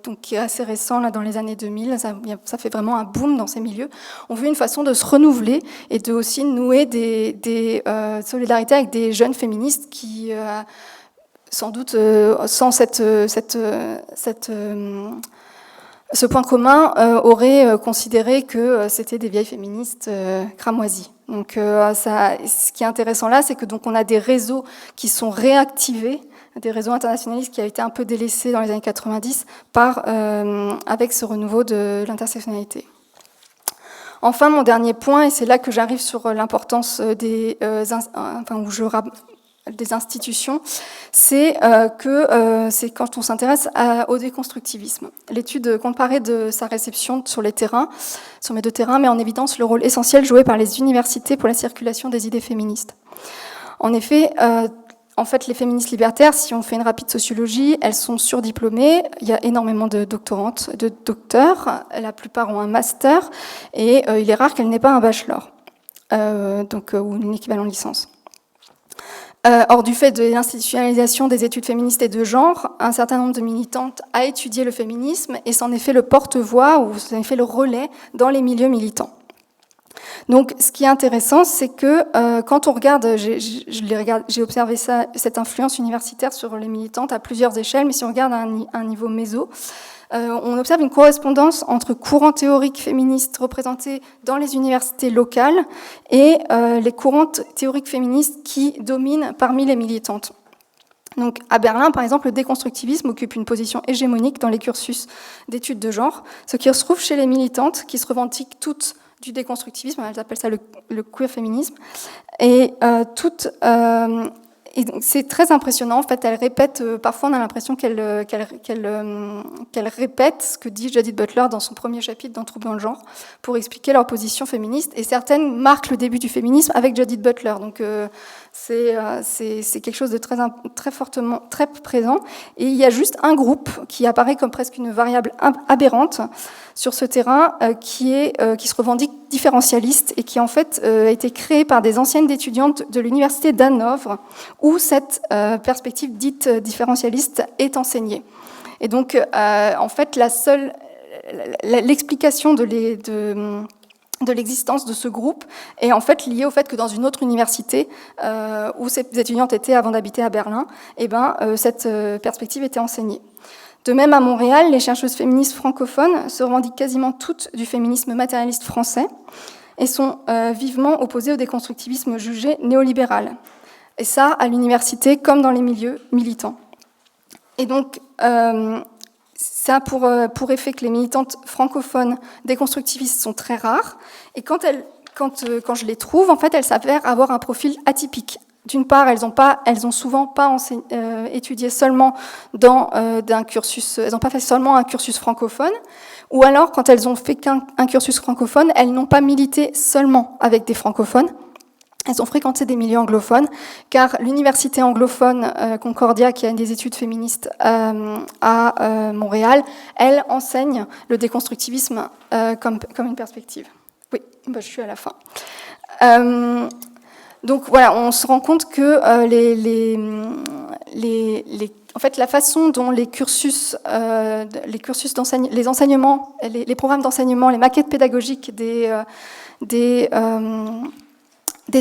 donc qui est assez récent là dans les années 2000, ça fait vraiment un boom dans ces milieux, ont vu une façon de se renouveler et de aussi nouer des solidarités avec des jeunes féministes qui sans doute sans ce point commun aurait considéré que c'était des vieilles féministes cramoisies. Donc, ce qui est intéressant là, c'est que donc on a des réseaux qui sont réactivés, des réseaux internationalistes qui avaient été un peu délaissés dans les années 90 avec ce renouveau de l'intersectionnalité. Enfin, mon dernier point, et c'est là que j'arrive sur l'importance des institutions, c'est c'est quand on s'intéresse au déconstructivisme. L'étude comparée de sa réception sur mes deux terrains, met en évidence le rôle essentiel joué par les universités pour la circulation des idées féministes. En effet, les féministes libertaires, si on fait une rapide sociologie, elles sont surdiplômées. Il y a énormément de doctorantes, de docteurs. La plupart ont un master et il est rare qu'elles n'aient pas un bachelor, ou une équivalent de licence. Or, du fait de l'institutionnalisation des études féministes et de genre, un certain nombre de militantes a étudié le féminisme et s'en est fait le porte-voix ou s'en est fait le relais dans les milieux militants. Donc, ce qui est intéressant, c'est que quand on regarde, j'ai observé cette influence universitaire sur les militantes à plusieurs échelles, mais si on regarde à un niveau méso, on observe une correspondance entre courants théoriques féministes représentés dans les universités locales et les courants théoriques féministes qui dominent parmi les militantes. Donc, à Berlin, par exemple, le déconstructivisme occupe une position hégémonique dans les cursus d'études de genre, ce qui se retrouve chez les militantes qui se revendiquent toutes du déconstructivisme, elles appellent ça le queer féminisme, et et donc c'est très impressionnant. En fait, elle répète, parfois on a l'impression qu'elle répète ce que dit Judith Butler dans son premier chapitre dans Troubles dans le genre, pour expliquer leur position féministe. Et certaines marquent le début du féminisme avec Judith Butler. Donc c'est quelque chose de très fortement, très présent. Et il y a juste un groupe qui apparaît comme presque une variable aberrante sur ce terrain, qui se revendique différentialiste et qui en fait a été créé par des anciennes étudiantes de l'université d'Hanovre, où cette perspective dite différentialiste est enseignée. Et donc, en fait, l'explication de l'existence de ce groupe est en fait liée au fait que dans une autre université où ces étudiantes étaient avant d'habiter à Berlin, cette perspective était enseignée. De même, à Montréal, les chercheuses féministes francophones se revendiquent quasiment toutes du féminisme matérialiste français et sont vivement opposées au déconstructivisme jugé néolibéral. Et ça, à l'université comme dans les milieux militants. Et donc, ça a pour effet que les militantes francophones déconstructivistes sont très rares. Et quand je les trouve, en fait, elles s'avèrent avoir un profil atypique. D'une part, elles ont souvent pas étudié seulement dans d'un cursus, elles n'ont pas fait seulement un cursus francophone, ou alors quand elles ont fait qu'un cursus francophone, elles n'ont pas milité seulement avec des francophones. Elles ont fréquenté des milieux anglophones, car l'université anglophone Concordia, qui a des études féministes à Montréal, elle enseigne le déconstructivisme comme une perspective. Oui, je suis à la fin. Donc voilà, on se rend compte que en fait, la façon dont les enseignements, les programmes d'enseignement, les maquettes pédagogiques des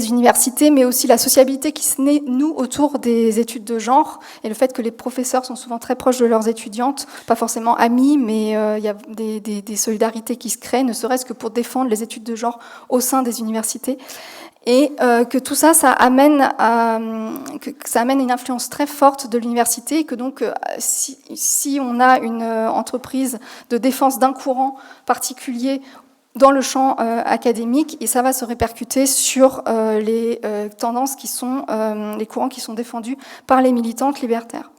universités, mais aussi la sociabilité qui se noue autour des études de genre, et le fait que les professeurs sont souvent très proches de leurs étudiantes, pas forcément amis, mais il y a des solidarités qui se créent, ne serait-ce que pour défendre les études de genre au sein des universités. Et que tout ça, ça amène une influence très forte de l'université, et que donc, si on a une entreprise de défense d'un courant particulier dans le champ académique, et ça va se répercuter sur les tendances qui sont, les courants qui sont défendus par les militantes libertaires.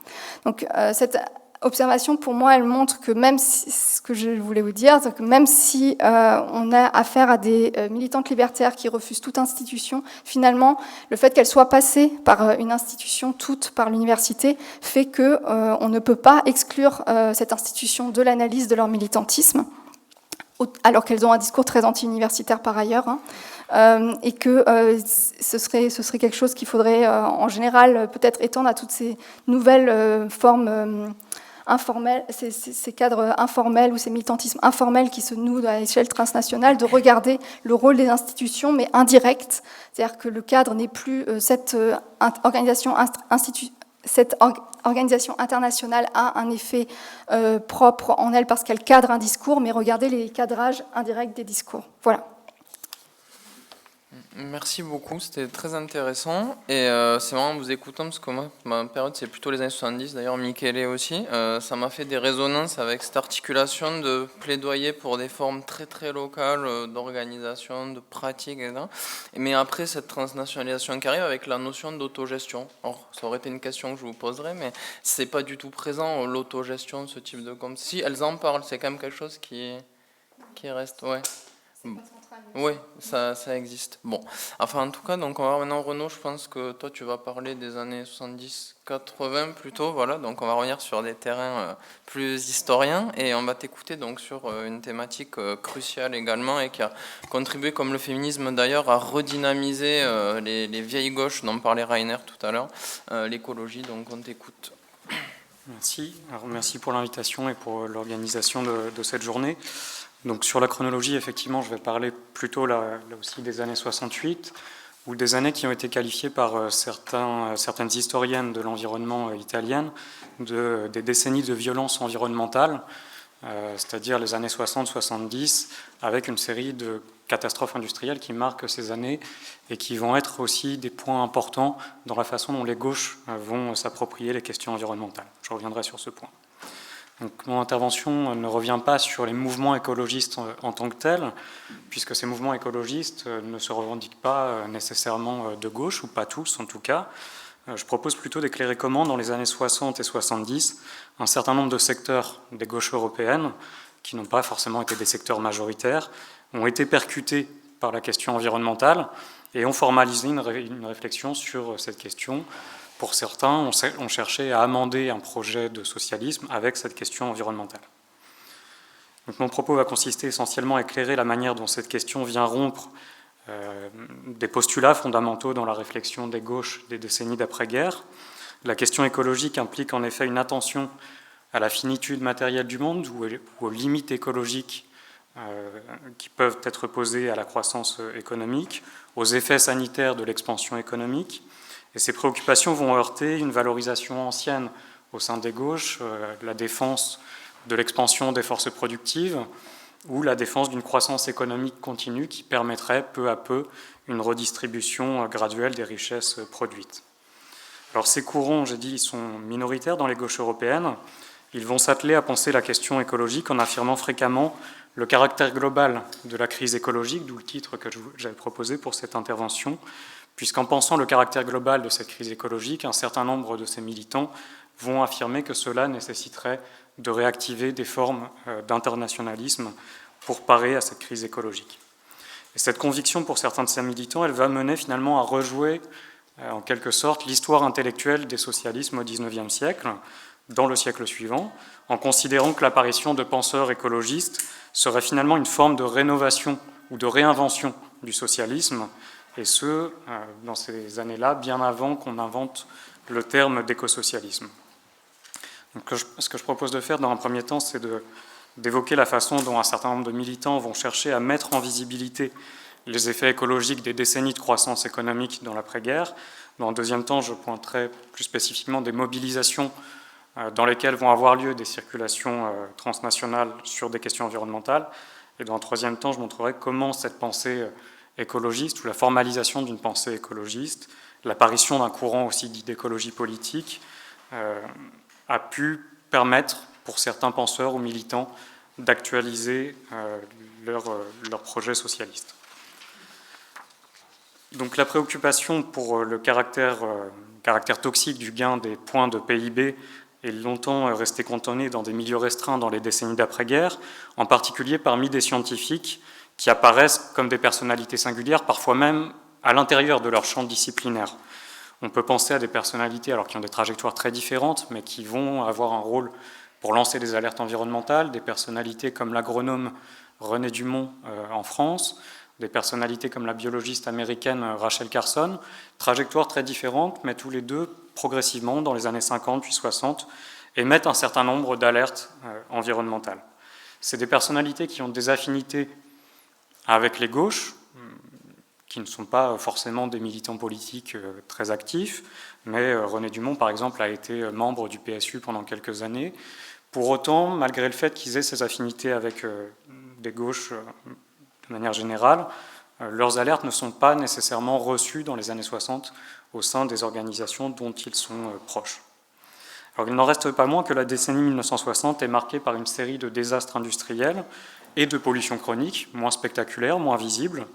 Donc cette observation, pour moi, elle montre que même si, ce que je voulais vous dire, c'est que même si on a affaire à des militantes libertaires qui refusent toute institution, finalement, le fait qu'elles soient passées par une institution, toutes par l'université, fait que on ne peut pas exclure cette institution de l'analyse de leur militantisme, alors qu'elles ont un discours très anti-universitaire par ailleurs, hein, et que ce serait quelque chose qu'il faudrait en général peut-être étendre à toutes ces nouvelles formes informels, ces cadres informels ou ces militantismes informels qui se nouent à l'échelle transnationale, de regarder le rôle des institutions, mais indirect. C'est-à-dire que le cadre n'est plus cette organisation internationale a un effet propre en elle parce qu'elle cadre un discours, mais regardez les cadrages indirects des discours. Voilà. Merci beaucoup, c'était très intéressant et c'est vraiment en vous écoutant parce que moi, ma période c'est plutôt les années 70, d'ailleurs Michele aussi, ça m'a fait des résonances avec cette articulation de plaidoyer pour des formes très très locales d'organisation, de pratique, etc. Mais après cette transnationalisation qui arrive avec la notion d'autogestion. Alors ça aurait été une question que je vous poserais, mais c'est pas du tout présent l'autogestion, ce type de comme si elles en parlent, c'est quand même quelque chose qui reste, ouais. Oui, ça existe. Bon, enfin en tout cas, donc on va maintenant Renaud, je pense que toi tu vas parler des années 70-80 plutôt, voilà, donc on va revenir sur des terrains plus historiens et on va t'écouter donc sur une thématique cruciale également et qui a contribué comme le féminisme d'ailleurs à redynamiser les vieilles gauches dont parlait Rainer tout à l'heure, l'écologie, donc on t'écoute. Merci, alors merci pour l'invitation et pour l'organisation de cette journée. Donc sur la chronologie, effectivement, je vais parler plutôt là aussi des années 68, ou des années qui ont été qualifiées par certaines historiennes de l'environnement italienne des décennies de violence environnementale, c'est-à-dire les années 60-70, avec une série de catastrophes industrielles qui marquent ces années et qui vont être aussi des points importants dans la façon dont les gauches vont s'approprier les questions environnementales. Je reviendrai sur ce point. Donc, mon intervention ne revient pas sur les mouvements écologistes en tant que tels, puisque ces mouvements écologistes ne se revendiquent pas nécessairement de gauche, ou pas tous en tout cas. Je propose plutôt d'éclairer comment, dans les années 60 et 70, un certain nombre de secteurs des gauches européennes, qui n'ont pas forcément été des secteurs majoritaires, ont été percutés par la question environnementale et ont formalisé une réflexion sur cette question. Pour certains, on cherchait à amender un projet de socialisme avec cette question environnementale. Donc, mon propos va consister essentiellement à éclairer la manière dont cette question vient rompre des postulats fondamentaux dans la réflexion des gauches des décennies d'après-guerre. La question écologique implique en effet une attention à la finitude matérielle du monde ou aux limites écologiques qui peuvent être posées à la croissance économique, aux effets sanitaires de l'expansion économique. Et ces préoccupations vont heurter une valorisation ancienne au sein des gauches, la défense de l'expansion des forces productives ou la défense d'une croissance économique continue qui permettrait peu à peu une redistribution graduelle des richesses produites. Alors ces courants, j'ai dit, ils sont minoritaires dans les gauches européennes. Ils vont s'atteler à penser la question écologique en affirmant fréquemment le caractère global de la crise écologique, d'où le titre que j'avais proposé pour cette intervention, puisqu'en pensant le caractère global de cette crise écologique, un certain nombre de ces militants vont affirmer que cela nécessiterait de réactiver des formes d'internationalisme pour parer à cette crise écologique. Et cette conviction, pour certains de ces militants, elle va mener finalement à rejouer, en quelque sorte, l'histoire intellectuelle des socialismes au XIXe siècle, dans le siècle suivant, en considérant que l'apparition de penseurs écologistes serait finalement une forme de rénovation ou de réinvention du socialisme, et ce, dans ces années-là, bien avant qu'on invente le terme d'écosocialisme. Donc, ce que je propose de faire dans un premier temps, c'est d'évoquer la façon dont un certain nombre de militants vont chercher à mettre en visibilité les effets écologiques des décennies de croissance économique dans l'après-guerre. Dans un deuxième temps, je pointerai plus spécifiquement des mobilisations dans lesquelles vont avoir lieu des circulations transnationales sur des questions environnementales. Et dans un troisième temps, je montrerai comment cette pensée écologiste ou la formalisation d'une pensée écologiste, l'apparition d'un courant aussi dit d'écologie politique, a pu permettre pour certains penseurs ou militants d'actualiser leur projet socialiste. Donc la préoccupation pour le caractère toxique du gain des points de PIB est longtemps restée cantonnée dans des milieux restreints dans les décennies d'après-guerre, en particulier parmi des scientifiques qui apparaissent comme des personnalités singulières, parfois même à l'intérieur de leur champ disciplinaire. On peut penser à des personnalités alors, qui ont des trajectoires très différentes, mais qui vont avoir un rôle pour lancer des alertes environnementales, des personnalités comme l'agronome René Dumont en France, des personnalités comme la biologiste américaine Rachel Carson, trajectoires très différentes, mais tous les deux, progressivement, dans les années 50 puis 60, émettent un certain nombre d'alertes environnementales. C'est des personnalités qui ont des affinités avec les gauches, qui ne sont pas forcément des militants politiques très actifs, mais René Dumont, par exemple, a été membre du PSU pendant quelques années. Pour autant, malgré le fait qu'ils aient ces affinités avec des gauches de manière générale, leurs alertes ne sont pas nécessairement reçues dans les années 60 au sein des organisations dont ils sont proches. Alors, il n'en reste pas moins que la décennie 1960 est marquée par une série de désastres industriels et de pollution chronique, moins spectaculaires, moins visibles,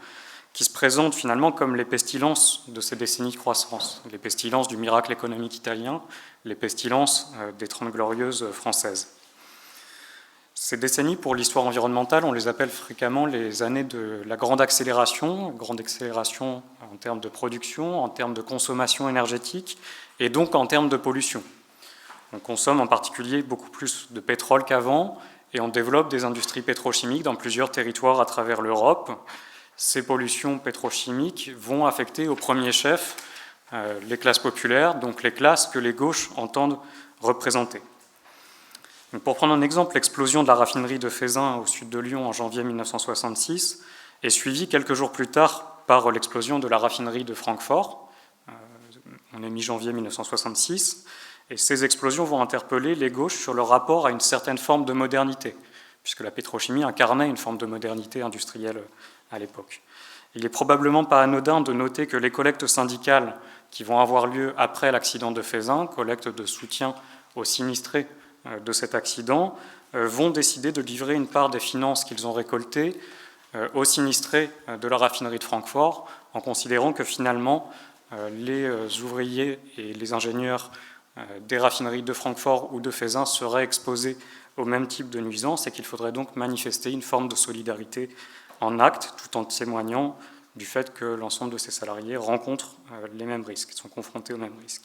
qui se présentent finalement comme les pestilences de ces décennies de croissance, les pestilences du miracle économique italien, les pestilences des 30 Glorieuses françaises. Ces décennies, pour l'histoire environnementale, on les appelle fréquemment les années de la grande accélération en termes de production, en termes de consommation énergétique, et donc en termes de pollution. On consomme en particulier beaucoup plus de pétrole qu'avant, et on développe des industries pétrochimiques dans plusieurs territoires à travers l'Europe. Ces pollutions pétrochimiques vont affecter au premier chef les classes populaires, donc les classes que les gauches entendent représenter. Donc pour prendre un exemple, l'explosion de la raffinerie de Feyzin au sud de Lyon en janvier 1966 est suivie quelques jours plus tard par l'explosion de la raffinerie de Francfort. On est mi-janvier 1966, et ces explosions vont interpeller les gauches sur leur rapport à une certaine forme de modernité, puisque la pétrochimie incarnait une forme de modernité industrielle à l'époque. Il n'est probablement pas anodin de noter que les collectes syndicales qui vont avoir lieu après l'accident de Feyzin, collectes de soutien aux sinistrés de cet accident, vont décider de livrer une part des finances qu'ils ont récoltées aux sinistrés de la raffinerie de Francfort, en considérant que finalement les ouvriers et les ingénieurs des raffineries de Francfort ou de Feyzin seraient exposés au même type de nuisances et qu'il faudrait donc manifester une forme de solidarité en acte, tout en témoignant du fait que l'ensemble de ces salariés rencontrent les mêmes risques, sont confrontés aux mêmes risques.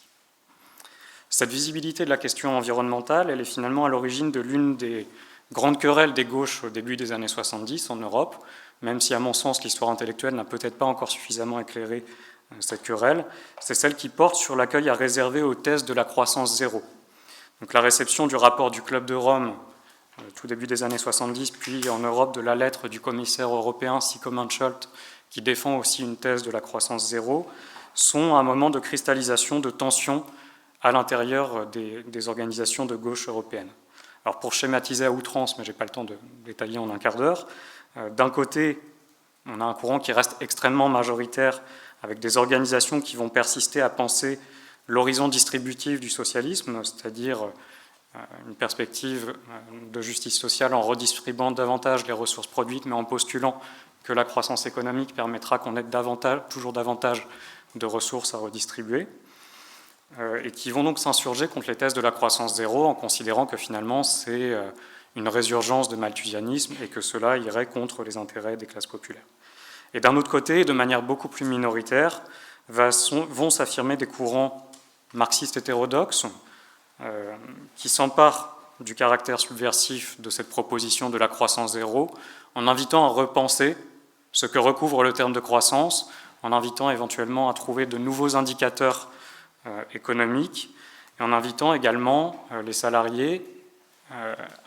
Cette visibilité de la question environnementale, elle est finalement à l'origine de l'une des grandes querelles des gauches au début des années 70 en Europe, même si à mon sens l'histoire intellectuelle n'a peut-être pas encore suffisamment éclairé cette querelle, c'est celle qui porte sur l'accueil à réserver aux thèses de la croissance zéro. Donc la réception du rapport du Club de Rome tout début des années 70, puis en Europe de la lettre du commissaire européen Siko Mansholt, qui défend aussi une thèse de la croissance zéro, sont un moment de cristallisation, de tension à l'intérieur des organisations de gauche européennes. Alors pour schématiser à outrance, mais je n'ai pas le temps de détailler en un quart d'heure, d'un côté, on a un courant qui reste extrêmement majoritaire, avec des organisations qui vont persister à penser l'horizon distributif du socialisme, c'est-à-dire une perspective de justice sociale en redistribuant davantage les ressources produites, mais en postulant que la croissance économique permettra qu'on ait toujours davantage de ressources à redistribuer, et qui vont donc s'insurger contre les thèses de la croissance zéro en considérant que finalement c'est une résurgence de malthusianisme et que cela irait contre les intérêts des classes populaires. Et d'un autre côté, de manière beaucoup plus minoritaire, vont s'affirmer des courants marxistes hétérodoxes qui s'emparent du caractère subversif de cette proposition de la croissance zéro en invitant à repenser ce que recouvre le terme de croissance, en invitant éventuellement à trouver de nouveaux indicateurs économiques et en invitant également les salariés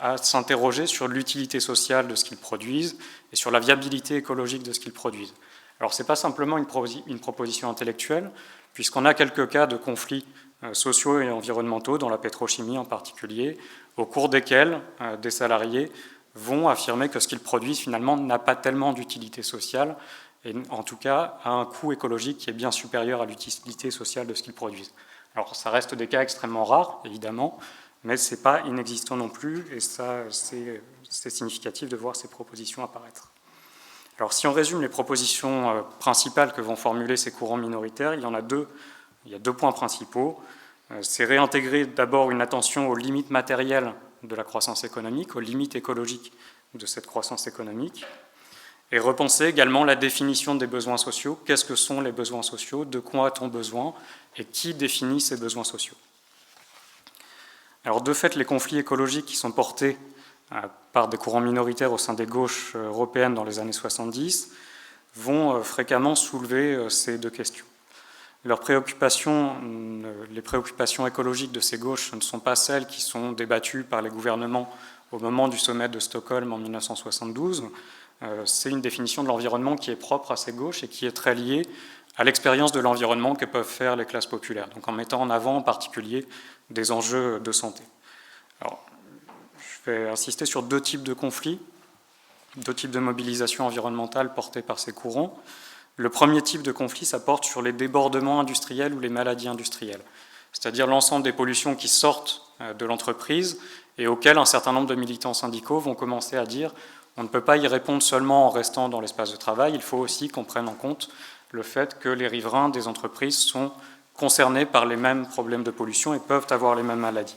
à s'interroger sur l'utilité sociale de ce qu'ils produisent et sur la viabilité écologique de ce qu'ils produisent. Alors ce n'est pas simplement une proposition intellectuelle, puisqu'on a quelques cas de conflits sociaux et environnementaux, dans la pétrochimie en particulier, au cours desquels des salariés vont affirmer que ce qu'ils produisent finalement n'a pas tellement d'utilité sociale, et en tout cas a un coût écologique qui est bien supérieur à l'utilité sociale de ce qu'ils produisent. Alors ça reste des cas extrêmement rares, évidemment, mais ce n'est pas inexistant non plus, et ça, c'est significatif de voir ces propositions apparaître. Alors, si on résume les propositions principales que vont formuler ces courants minoritaires, il y a deux points principaux. C'est réintégrer d'abord une attention aux limites matérielles de la croissance économique, aux limites écologiques de cette croissance économique, et repenser également la définition des besoins sociaux. Qu'est-ce que sont les besoins sociaux? De quoi a-t-on besoin? Et qui définit ces besoins sociaux? Alors, de fait, les conflits écologiques qui sont portés par des courants minoritaires au sein des gauches européennes dans les années 70 vont fréquemment soulever ces deux questions. Les préoccupations écologiques de ces gauches ne sont pas celles qui sont débattues par les gouvernements au moment du sommet de Stockholm en 1972. C'est une définition de l'environnement qui est propre à ces gauches et qui est très liée à l'expérience de l'environnement que peuvent faire les classes populaires, donc en mettant en avant en particulier des enjeux de santé. Alors, je vais insister sur deux types de conflits, deux types de mobilisation environnementale portées par ces courants. Le premier type de conflit, ça porte sur les débordements industriels ou les maladies industrielles, c'est-à-dire l'ensemble des pollutions qui sortent de l'entreprise et auxquelles un certain nombre de militants syndicaux vont commencer à dire on ne peut pas y répondre seulement en restant dans l'espace de travail, il faut aussi qu'on prenne en compte le fait que les riverains des entreprises sont concernés par les mêmes problèmes de pollution et peuvent avoir les mêmes maladies.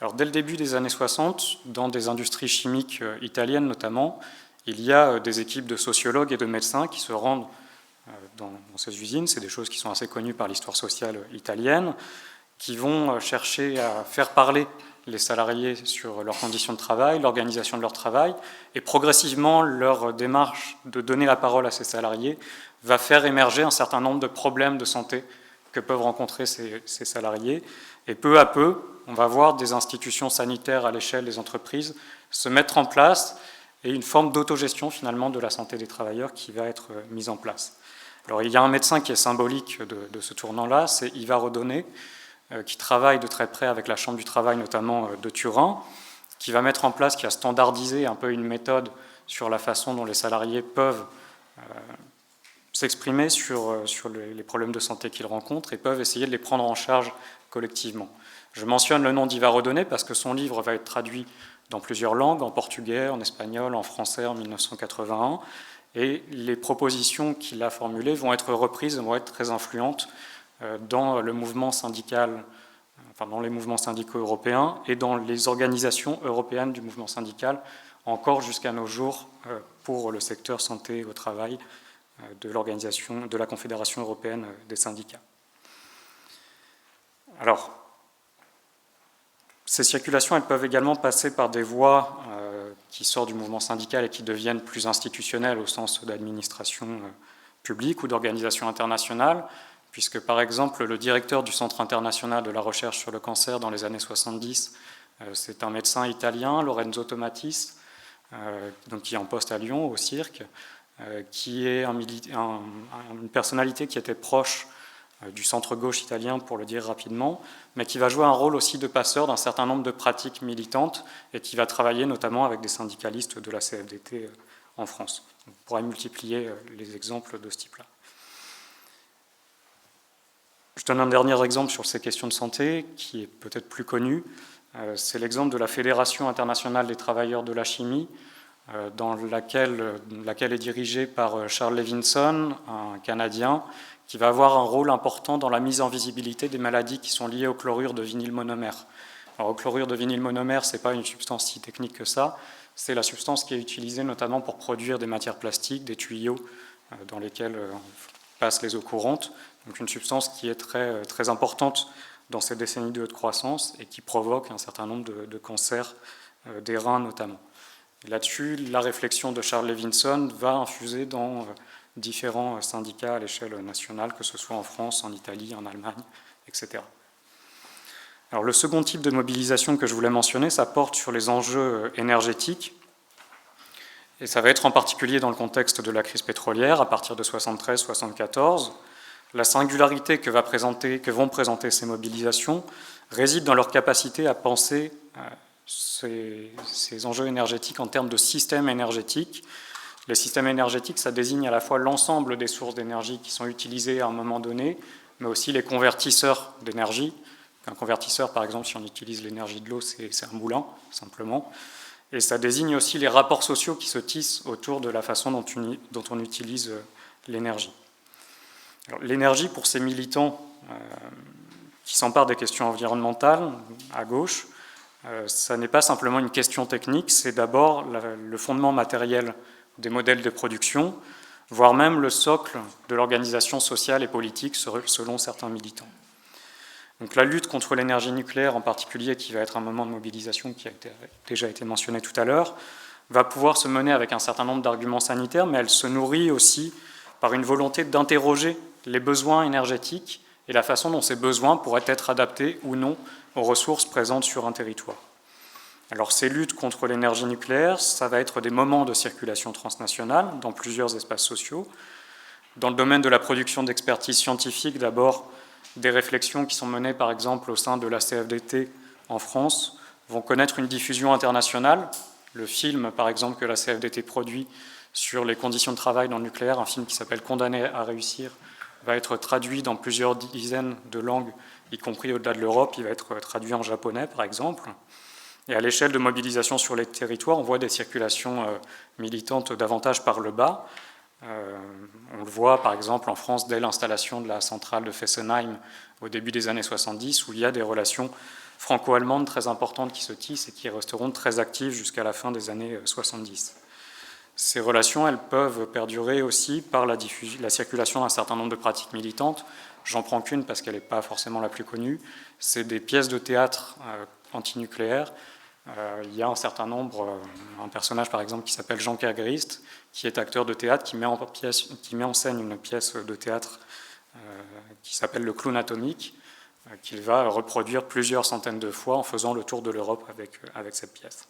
Alors, dès le début des années 60, dans des industries chimiques italiennes notamment, il y a des équipes de sociologues et de médecins qui se rendent dans ces usines, c'est des choses qui sont assez connues par l'histoire sociale italienne, qui vont chercher à faire parler les salariés sur leurs conditions de travail, l'organisation de leur travail, et progressivement leur démarche de donner la parole à ces salariés va faire émerger un certain nombre de problèmes de santé que peuvent rencontrer ces salariés, et peu à peu, on va voir des institutions sanitaires à l'échelle des entreprises se mettre en place et une forme d'autogestion finalement de la santé des travailleurs qui va être mise en place. Alors il y a un médecin qui est symbolique de ce tournant-là, c'est Iva Rodone, qui travaille de très près avec la Chambre du travail notamment de Turin, qui va mettre en place, qui a standardisé un peu une méthode sur la façon dont les salariés peuvent s'exprimer sur les problèmes de santé qu'ils rencontrent et peuvent essayer de les prendre en charge collectivement. Je mentionne le nom d'Iva Rodone parce que son livre va être traduit dans plusieurs langues, en portugais, en espagnol, en français en 1981, et les propositions qu'il a formulées vont être reprises, vont être très influentes dans le mouvement syndical, enfin dans les mouvements syndicaux européens et dans les organisations européennes du mouvement syndical, encore jusqu'à nos jours pour le secteur santé au travail de l'organisation de la Confédération européenne des syndicats. Alors, ces circulations, elles peuvent également passer par des voies qui sortent du mouvement syndical et qui deviennent plus institutionnelles au sens d'administration publique ou d'organisation internationale, puisque par exemple le directeur du Centre international de la recherche sur le cancer dans les années 70, c'est un médecin italien, Lorenzo Tomatis, donc qui est en poste à Lyon, au Cirque, qui est une personnalité qui était proche du centre-gauche italien, pour le dire rapidement, mais qui va jouer un rôle aussi de passeur d'un certain nombre de pratiques militantes et qui va travailler notamment avec des syndicalistes de la CFDT en France. On pourrait multiplier les exemples de ce type-là. Je donne un dernier exemple sur ces questions de santé, qui est peut-être plus connu. C'est l'exemple de la Fédération internationale des travailleurs de la chimie, dans laquelle est dirigée par Charles Levinson, un Canadien, qui va avoir un rôle important dans la mise en visibilité des maladies qui sont liées au chlorure de vinylmonomère. Alors, le chlorure de vinylmonomère, ce n'est pas une substance si technique que ça, c'est la substance qui est utilisée notamment pour produire des matières plastiques, des tuyaux dans lesquels passent les eaux courantes. Donc une substance qui est très, très importante dans ces décennies de haute croissance et qui provoque un certain nombre de cancers des reins notamment. Là-dessus, la réflexion de Charles Levinson va infuser dans différents syndicats à l'échelle nationale, que ce soit en France, en Italie, en Allemagne, etc. Alors, le second type de mobilisation que je voulais mentionner, ça porte sur les enjeux énergétiques, et ça va être en particulier dans le contexte de la crise pétrolière, à partir de 1973-1974. La singularité que vont présenter ces mobilisations réside dans leur capacité à penser ces enjeux énergétiques en termes de systèmes énergétiques. Les systèmes énergétiques, ça désigne à la fois l'ensemble des sources d'énergie qui sont utilisées à un moment donné, mais aussi les convertisseurs d'énergie, Un convertisseur, par exemple, si on utilise l'énergie de l'eau, c'est un moulin, simplement. Et ça désigne aussi les rapports sociaux qui se tissent autour de la façon dont on utilise l'énergie. L'énergie, pour ces militants qui s'emparent des questions environnementales, à gauche, ça n'est pas simplement une question technique, c'est d'abord le fondement matériel des modèles de production, voire même le socle de l'organisation sociale et politique selon certains militants. Donc la lutte contre l'énergie nucléaire en particulier, qui va être un moment de mobilisation qui a déjà été mentionné tout à l'heure, va pouvoir se mener avec un certain nombre d'arguments sanitaires, mais elle se nourrit aussi par une volonté d'interroger les besoins énergétiques et la façon dont ces besoins pourraient être adaptés ou non aux ressources présentes sur un territoire. Alors ces luttes contre l'énergie nucléaire, ça va être des moments de circulation transnationale dans plusieurs espaces sociaux. Dans le domaine de la production d'expertise scientifique, d'abord, des réflexions qui sont menées par exemple au sein de la CFDT en France vont connaître une diffusion internationale. Le film par exemple que la CFDT produit sur les conditions de travail dans le nucléaire, un film qui s'appelle « Condamné à réussir », va être traduit dans plusieurs dizaines de langues, y compris au-delà de l'Europe. Il va être traduit en japonais par exemple. Et à l'échelle de mobilisation sur les territoires, on voit des circulations militantes davantage par le bas. On le voit par exemple en France dès l'installation de la centrale de Fessenheim au début des années 70, où il y a des relations franco-allemandes très importantes qui se tissent et qui resteront très actives jusqu'à la fin des années 70. Ces relations, elles peuvent perdurer aussi par la circulation d'un certain nombre de pratiques militantes. J'en prends qu'une parce qu'elle n'est pas forcément la plus connue. C'est des pièces de théâtre antinucléaires. Il y a un certain nombre, un personnage par exemple qui s'appelle Jean Kergrist, qui est acteur de théâtre, qui met en scène une pièce de théâtre qui s'appelle Le Clown Atomique, qu'il va reproduire plusieurs centaines de fois en faisant le tour de l'Europe avec cette pièce.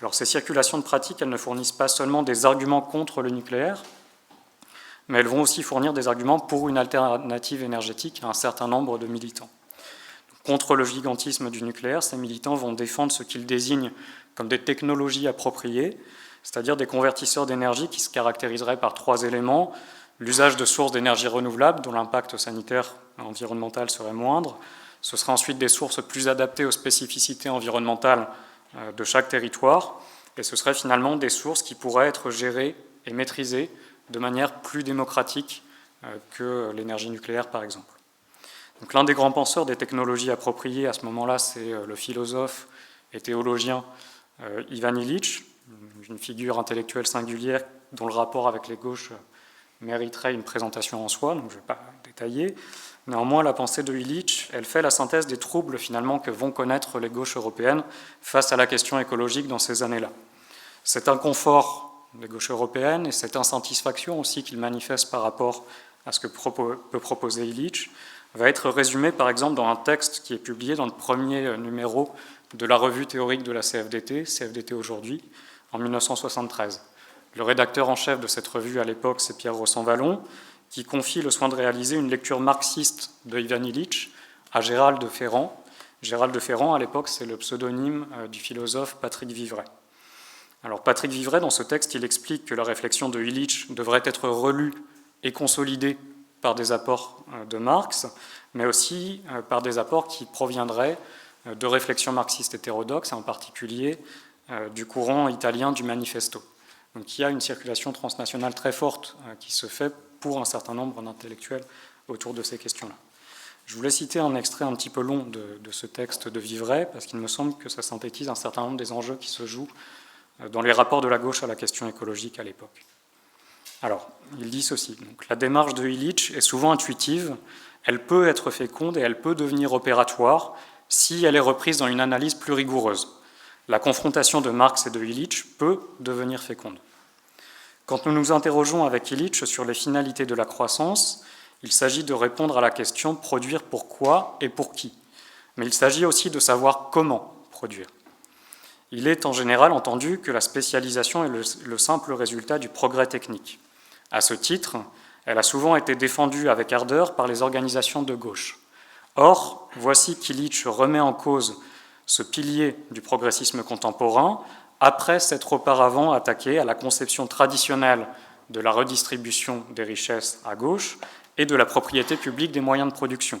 Alors ces circulations de pratiques, elles ne fournissent pas seulement des arguments contre le nucléaire, mais elles vont aussi fournir des arguments pour une alternative énergétique à un certain nombre de militants. Contre le gigantisme du nucléaire, ces militants vont défendre ce qu'ils désignent comme des technologies appropriées, c'est-à-dire des convertisseurs d'énergie qui se caractériseraient par 3 éléments. L'usage de sources d'énergie renouvelables dont l'impact sanitaire et environnemental serait moindre. Ce sera ensuite des sources plus adaptées aux spécificités environnementales de chaque territoire. Et ce seraient finalement des sources qui pourraient être gérées et maîtrisées de manière plus démocratique que l'énergie nucléaire, par exemple. Donc, l'un des grands penseurs des technologies appropriées à ce moment-là, c'est le philosophe et théologien Ivan Illich, une figure intellectuelle singulière dont le rapport avec les gauches mériterait une présentation en soi, donc je ne vais pas détailler. Néanmoins, la pensée de Illich, elle fait la synthèse des troubles finalement que vont connaître les gauches européennes face à la question écologique dans ces années-là. Cet inconfort des gauches européennes et cette insatisfaction aussi qu'ils manifestent par rapport à ce que peut proposer Illich va être résumé par exemple dans un texte qui est publié dans le premier numéro de la revue théorique de la CFDT, CFDT aujourd'hui, en 1973. Le rédacteur en chef de cette revue à l'époque, c'est Pierre Rossan-Vallon, qui confie le soin de réaliser une lecture marxiste de Ivan Illich à Gérald de Ferrand. Gérald de Ferrand, à l'époque, c'est le pseudonyme du philosophe Patrick Vivray. Alors Patrick Vivray, dans ce texte, il explique que la réflexion de Illich devrait être relue et consolidée par des apports de Marx, mais aussi par des apports qui proviendraient de réflexions marxistes hétérodoxes, et en particulier du courant italien du Manifesto. Donc il y a une circulation transnationale très forte qui se fait pour un certain nombre d'intellectuels autour de ces questions-là. Je voulais citer un extrait un petit peu long de ce texte de Vivray, parce qu'il me semble que ça synthétise un certain nombre des enjeux qui se jouent dans les rapports de la gauche à la question écologique à l'époque. Alors, il dit ceci. Donc, la démarche de Illich est souvent intuitive, elle peut être féconde et elle peut devenir opératoire si elle est reprise dans une analyse plus rigoureuse. La confrontation de Marx et de Illich peut devenir féconde. Quand nous nous interrogeons avec Illich sur les finalités de la croissance, il s'agit de répondre à la question « produire pour quoi et pour qui ?» Mais il s'agit aussi de savoir comment produire. Il est en général entendu que la spécialisation est le simple résultat du progrès technique. À ce titre, elle a souvent été défendue avec ardeur par les organisations de gauche. Or, voici qu'Illich remet en cause ce pilier du progressisme contemporain après s'être auparavant attaqué à la conception traditionnelle de la redistribution des richesses à gauche et de la propriété publique des moyens de production.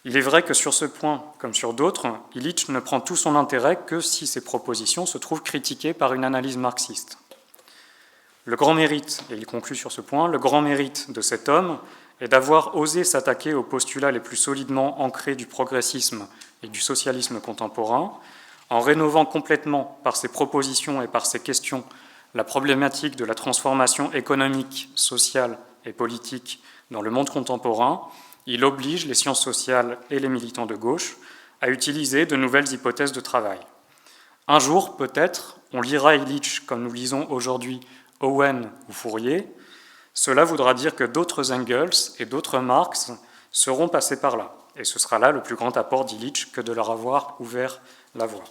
Il est vrai que sur ce point, comme sur d'autres, Illich ne prend tout son intérêt que si ses propositions se trouvent critiquées par une analyse marxiste. Le grand mérite, et il conclut sur ce point, le grand mérite de cet homme est d'avoir osé s'attaquer aux postulats les plus solidement ancrés du progressisme et du socialisme contemporain, en rénovant complètement par ses propositions et par ses questions la problématique de la transformation économique, sociale et politique dans le monde contemporain. Il oblige les sciences sociales et les militants de gauche à utiliser de nouvelles hypothèses de travail. Un jour, peut-être, on lira Illich comme nous lisons aujourd'hui Owen ou Fourier. Cela voudra dire que d'autres Engels et d'autres Marx seront passés par là. Et ce sera là le plus grand apport d'Illich que de leur avoir ouvert la voie.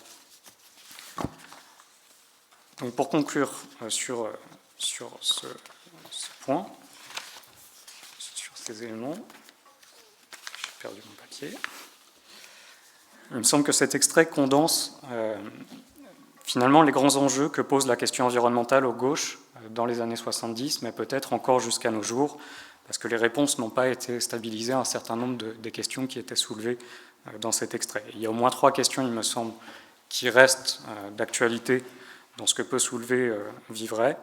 Donc pour conclure sur ce point, sur ces éléments, j'ai perdu mon papier. Il me semble que cet extrait condense finalement les grands enjeux que pose la question environnementale aux gauches dans les années 70, mais peut-être encore jusqu'à nos jours, parce que les réponses n'ont pas été stabilisées à un certain nombre des questions qui étaient soulevées dans cet extrait. Il y a au moins 3 questions, il me semble, qui restent d'actualité dans ce que peut soulever Vivray.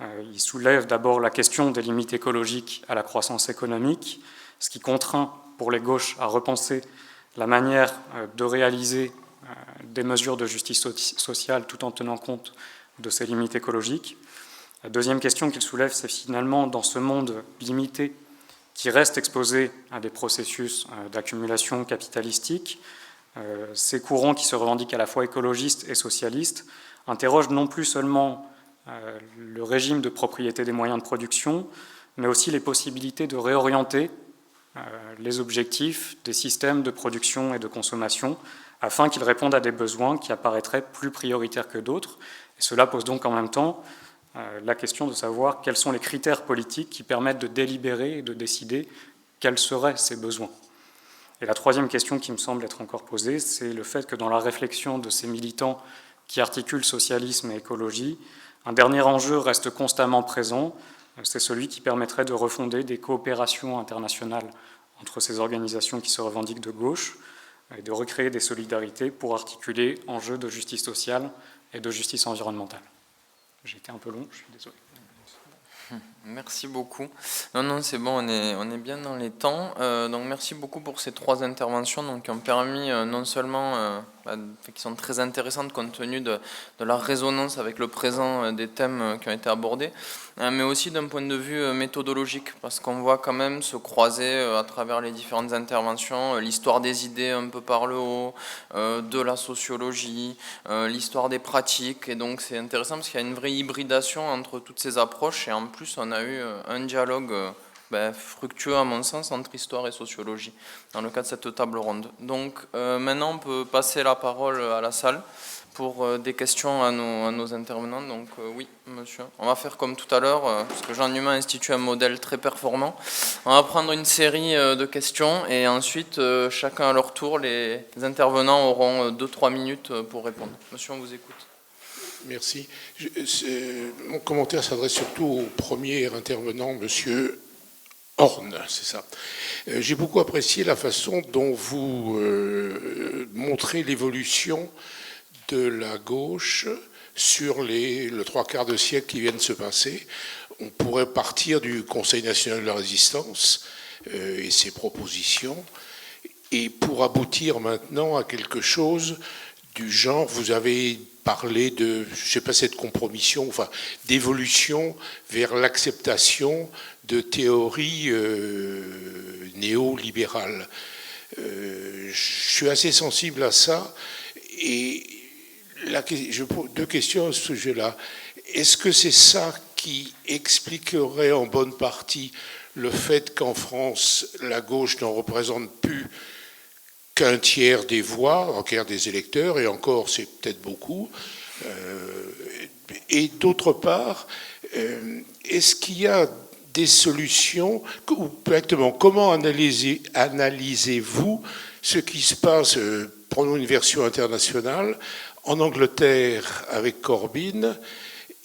Il soulève d'abord la question des limites écologiques à la croissance économique, ce qui contraint pour les gauches à repenser la manière de réaliser des mesures de justice sociale tout en tenant compte de ces limites écologiques. La deuxième question qu'il soulève, c'est finalement dans ce monde limité qui reste exposé à des processus d'accumulation capitalistique, ces courants qui se revendiquent à la fois écologistes et socialistes interrogent non plus seulement le régime de propriété des moyens de production, mais aussi les possibilités de réorienter les objectifs des systèmes de production et de consommation afin qu'ils répondent à des besoins qui apparaîtraient plus prioritaires que d'autres. Et cela pose donc en même temps la question de savoir quels sont les critères politiques qui permettent de délibérer et de décider quels seraient ces besoins. Et la troisième question qui me semble être encore posée, c'est le fait que dans la réflexion de ces militants qui articulent socialisme et écologie, un dernier enjeu reste constamment présent, c'est celui qui permettrait de refonder des coopérations internationales entre ces organisations qui se revendiquent de gauche et de recréer des solidarités pour articuler enjeux de justice sociale et de justice environnementale. J'ai été un peu long, je suis désolé. Merci beaucoup. Non, c'est bon, on est bien dans les temps. Donc merci beaucoup pour ces 3 interventions donc, qui ont permis non seulement, qui sont très intéressantes compte tenu de la résonance avec le présent des thèmes qui ont été abordés, mais aussi d'un point de vue méthodologique, parce qu'on voit quand même se croiser à travers les différentes interventions l'histoire des idées un peu par le haut, de la sociologie, l'histoire des pratiques, et donc c'est intéressant parce qu'il y a une vraie hybridation entre toutes ces approches, et en plus on a eu un dialogue fructueux à mon sens entre histoire et sociologie dans le cadre de cette table ronde. Donc maintenant on peut passer la parole à la salle pour des questions à nos intervenants. Donc oui, monsieur. On va faire comme tout à l'heure, parce que Jean Numa a institué un modèle très performant. On va prendre une série de questions et ensuite, chacun à leur tour, les intervenants auront 2-3 minutes pour répondre. Monsieur, on vous écoute. Merci. Mon commentaire s'adresse surtout au premier intervenant, monsieur Horn, c'est ça. J'ai beaucoup apprécié la façon dont vous montrez l'évolution de la gauche sur le 3/4 de siècle qui vient de se passer. On pourrait partir du Conseil national de la résistance et ses propositions, et pour aboutir maintenant à quelque chose du genre, vous avez parlé de, je ne sais pas, cette compromission, enfin, d'évolution vers l'acceptation de théories néolibérales. Je suis assez sensible à ça, et je pose 2 questions à ce sujet-là. Est-ce que c'est ça qui expliquerait en bonne partie le fait qu'en France, la gauche n'en représente plus qu'un tiers des voix, un tiers des électeurs, et encore c'est peut-être beaucoup. Et d'autre part, est-ce qu'il y a des solutions, ou exactement comment analysez-vous ce qui se passe, prenons une version internationale, en Angleterre avec Corbyn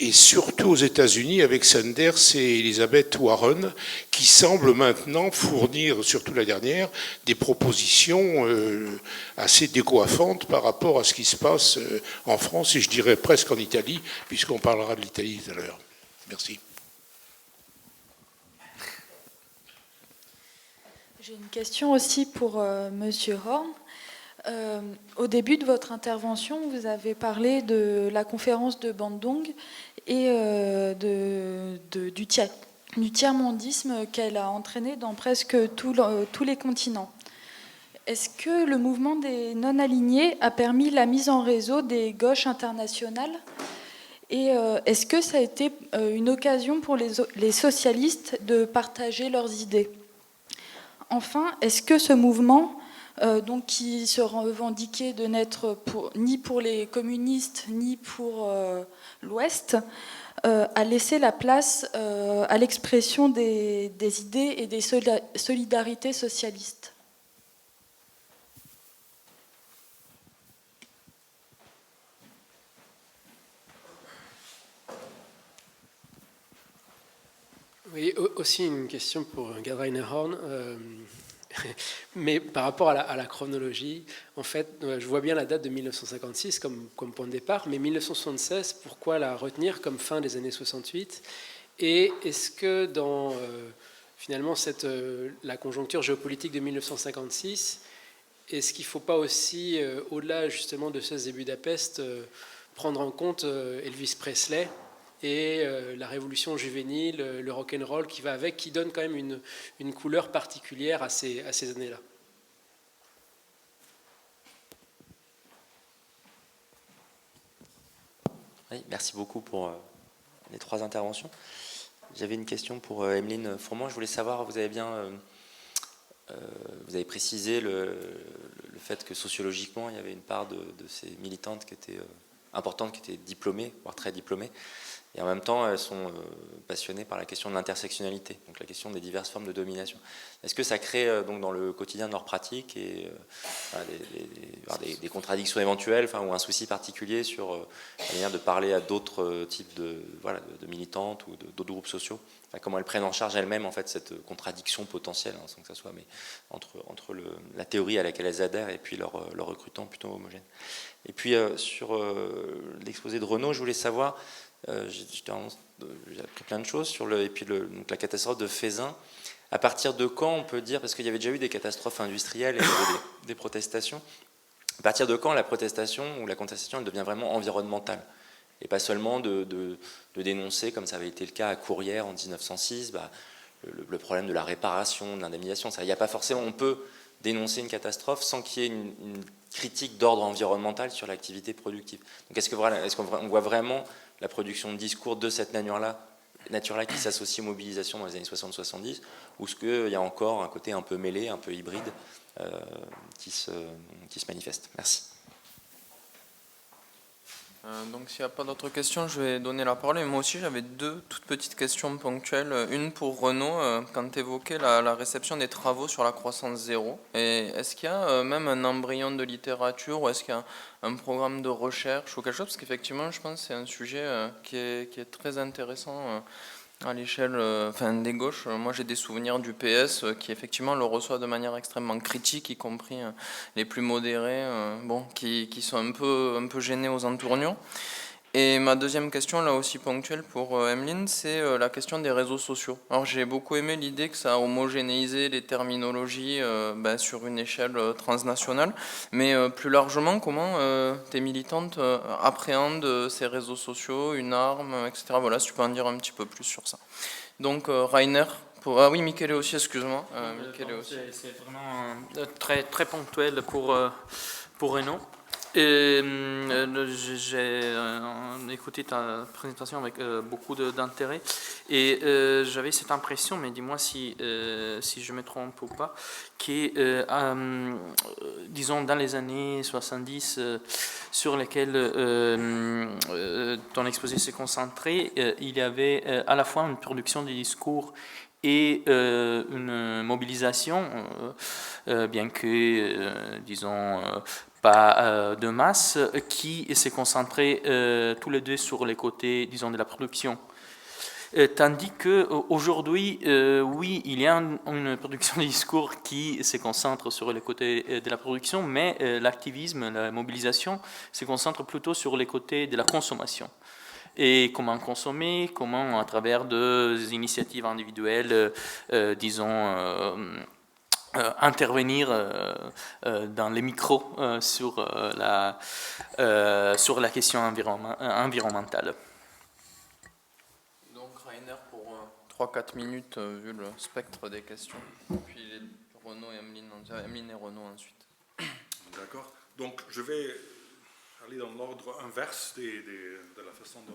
et surtout aux États-Unis avec Sanders et Elizabeth Warren, qui semblent maintenant fournir, surtout la dernière, des propositions assez décoiffantes par rapport à ce qui se passe en France, et je dirais presque en Italie, puisqu'on parlera de l'Italie tout à l'heure. Merci. J'ai une question aussi pour Monsieur Horn. Au début de votre intervention, vous avez parlé de la conférence de Bandung et du tiers-mondisme qu'elle a entraîné dans presque tous les continents. Est-ce que le mouvement des non-alignés a permis la mise en réseau des gauches internationales? Et est-ce que ça a été une occasion pour les socialistes de partager leurs idées? Enfin, est-ce que ce mouvement, donc qui se revendiquait de n'être ni pour les communistes ni pour l'Ouest, a laissé la place à l'expression des idées et des solidarités socialistes? Oui, aussi une question pour Gerd Rainer Horn. Mais par rapport à la chronologie, en fait, je vois bien la date de 1956 comme point de départ, mais 1976, pourquoi la retenir comme fin des années 68? Et est-ce que dans finalement la conjoncture géopolitique de 1956, est-ce qu'il ne faut pas aussi, au-delà justement de ce début Budapest, prendre en compte Elvis Presley et la révolution juvénile, le rock'n'roll qui va avec, qui donne quand même une couleur particulière à ces années-là. Oui, merci beaucoup pour les 3 interventions. J'avais une question pour Emeline Fourment. Je voulais savoir, vous avez précisé le fait que sociologiquement, il y avait une part de ces militantes qui étaient importantes, qui étaient diplômées, voire très diplômées. Et en même temps, elles sont passionnées par la question de l'intersectionnalité, donc la question des diverses formes de domination. Est-ce que ça crée donc dans le quotidien de leur pratique des contradictions éventuelles, ou un souci particulier sur la manière de parler à d'autres types de militantes ou d'autres groupes sociaux, comment elles prennent en charge elles-mêmes en fait cette contradiction potentielle, sans que ça soit, mais entre la théorie à laquelle elles adhèrent et puis leur recrutement plutôt homogène. Et puis sur l'exposé de Renaud, je voulais savoir. J'ai appris plein de choses sur donc la catastrophe de Feyzin. À partir de quand on peut dire, parce qu'il y avait déjà eu des catastrophes industrielles et il y avait des protestations, à partir de quand la protestation ou la contestation elle devient vraiment environnementale et pas seulement de dénoncer, comme ça avait été le cas à Courrières en 1906, le problème de la réparation, de l'indemnisation. Il n'y a pas forcément, on peut dénoncer une catastrophe sans qu'il y ait une critique d'ordre environnemental sur l'activité productive. Donc est-ce qu'on voit vraiment la production de discours de cette nature-là qui s'associe aux mobilisations dans les années 60-70, ou est-ce qu'il y a encore un côté un peu mêlé, un peu hybride qui se manifeste? Merci. Donc s'il n'y a pas d'autres questions, je vais donner la parole. Et moi aussi, j'avais 2 toutes petites questions ponctuelles. Une pour Renaud, quand tu évoquais la réception des travaux sur la croissance zéro. Et est-ce qu'il y a même un embryon de littérature, ou est-ce qu'il y a un programme de recherche ou quelque chose? Parce qu'effectivement, je pense que c'est un sujet qui est très intéressant à l'échelle des gauches. Moi, j'ai des souvenirs du PS qui effectivement le reçoit de manière extrêmement critique, y compris les plus modérés, qui sont un peu gênés aux entournures. Et ma deuxième question, là aussi ponctuelle pour Emeline, c'est la question des réseaux sociaux. Alors j'ai beaucoup aimé l'idée que ça a homogénéisé les terminologies sur une échelle transnationale, mais plus largement, comment tes militantes appréhendent ces réseaux sociaux, une arme, etc. Voilà, si tu peux en dire un petit peu plus sur ça. Donc Rainer, ah oui, Michele aussi, excuse-moi. C'est vraiment très, très ponctuel pour Renaud. J'ai écouté ta présentation avec beaucoup d'intérêt et j'avais cette impression, mais dis-moi si je me trompe ou pas, que disons dans les années 70 sur lesquelles ton exposé s'est concentré, il y avait à la fois une production des discours et une mobilisation, bien que, disons, pas de masse, qui s'est concentrée tous les deux sur les côtés, disons, de la production. Tandis qu'aujourd'hui, oui, il y a une production de discours qui se concentre sur les côtés de la production, mais l'activisme, la mobilisation se concentre plutôt sur les côtés de la consommation. Et comment consommer, comment à travers des initiatives individuelles, disons, intervenir dans les micros sur la question environnementale. Donc Rainer pour 3-4 minutes vu le spectre des questions. Puis Renaud et Emeline et Renaud ensuite. D'accord. Donc je vais aller dans l'ordre inverse de la façon dont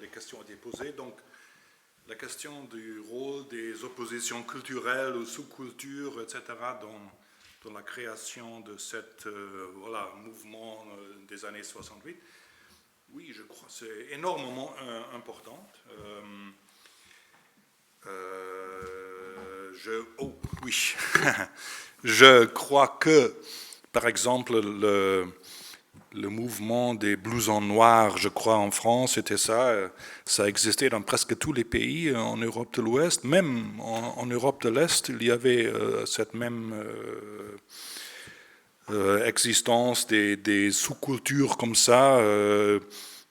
les questions ont été posées. Donc, la question du rôle des oppositions culturelles ou sous-cultures, etc., dans la création de ce mouvement des années 68, oui, je crois que c'est énormément important. Je crois que, par exemple, le mouvement des blousons noirs, je crois, en France, c'était ça. Ça existait dans presque tous les pays en Europe de l'Ouest. Même en Europe de l'Est, il y avait cette même existence des sous-cultures comme ça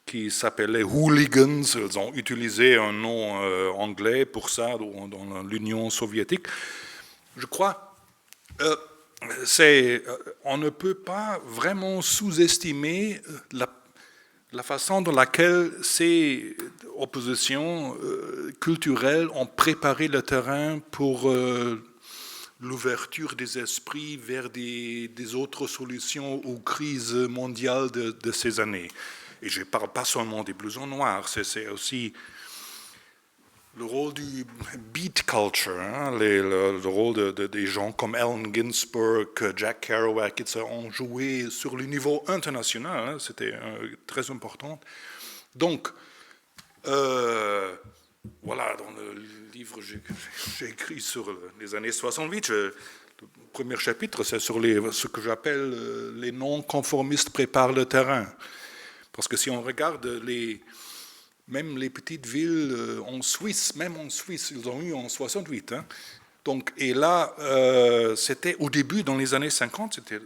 qui s'appelaient hooligans. Ils ont utilisé un nom anglais pour ça dans l'Union soviétique. Je crois... on ne peut pas vraiment sous-estimer la façon dans laquelle ces oppositions culturelles ont préparé le terrain pour l'ouverture des esprits vers des autres solutions aux crises mondiales de ces années. Et je ne parle pas seulement des blousons noirs, c'est aussi le rôle du beat culture, le rôle des gens comme Allen Ginsberg, Jack Kerouac, etc., ont joué sur le niveau international, c'était très important. Donc, voilà, dans le livre que j'ai écrit sur les années 68, le premier chapitre, c'est sur ce que j'appelle les non-conformistes préparent le terrain. Parce que si on regarde même les petites villes en Suisse, ils ont eu en 68. Donc, et là, c'était au début, dans les années 50, c'était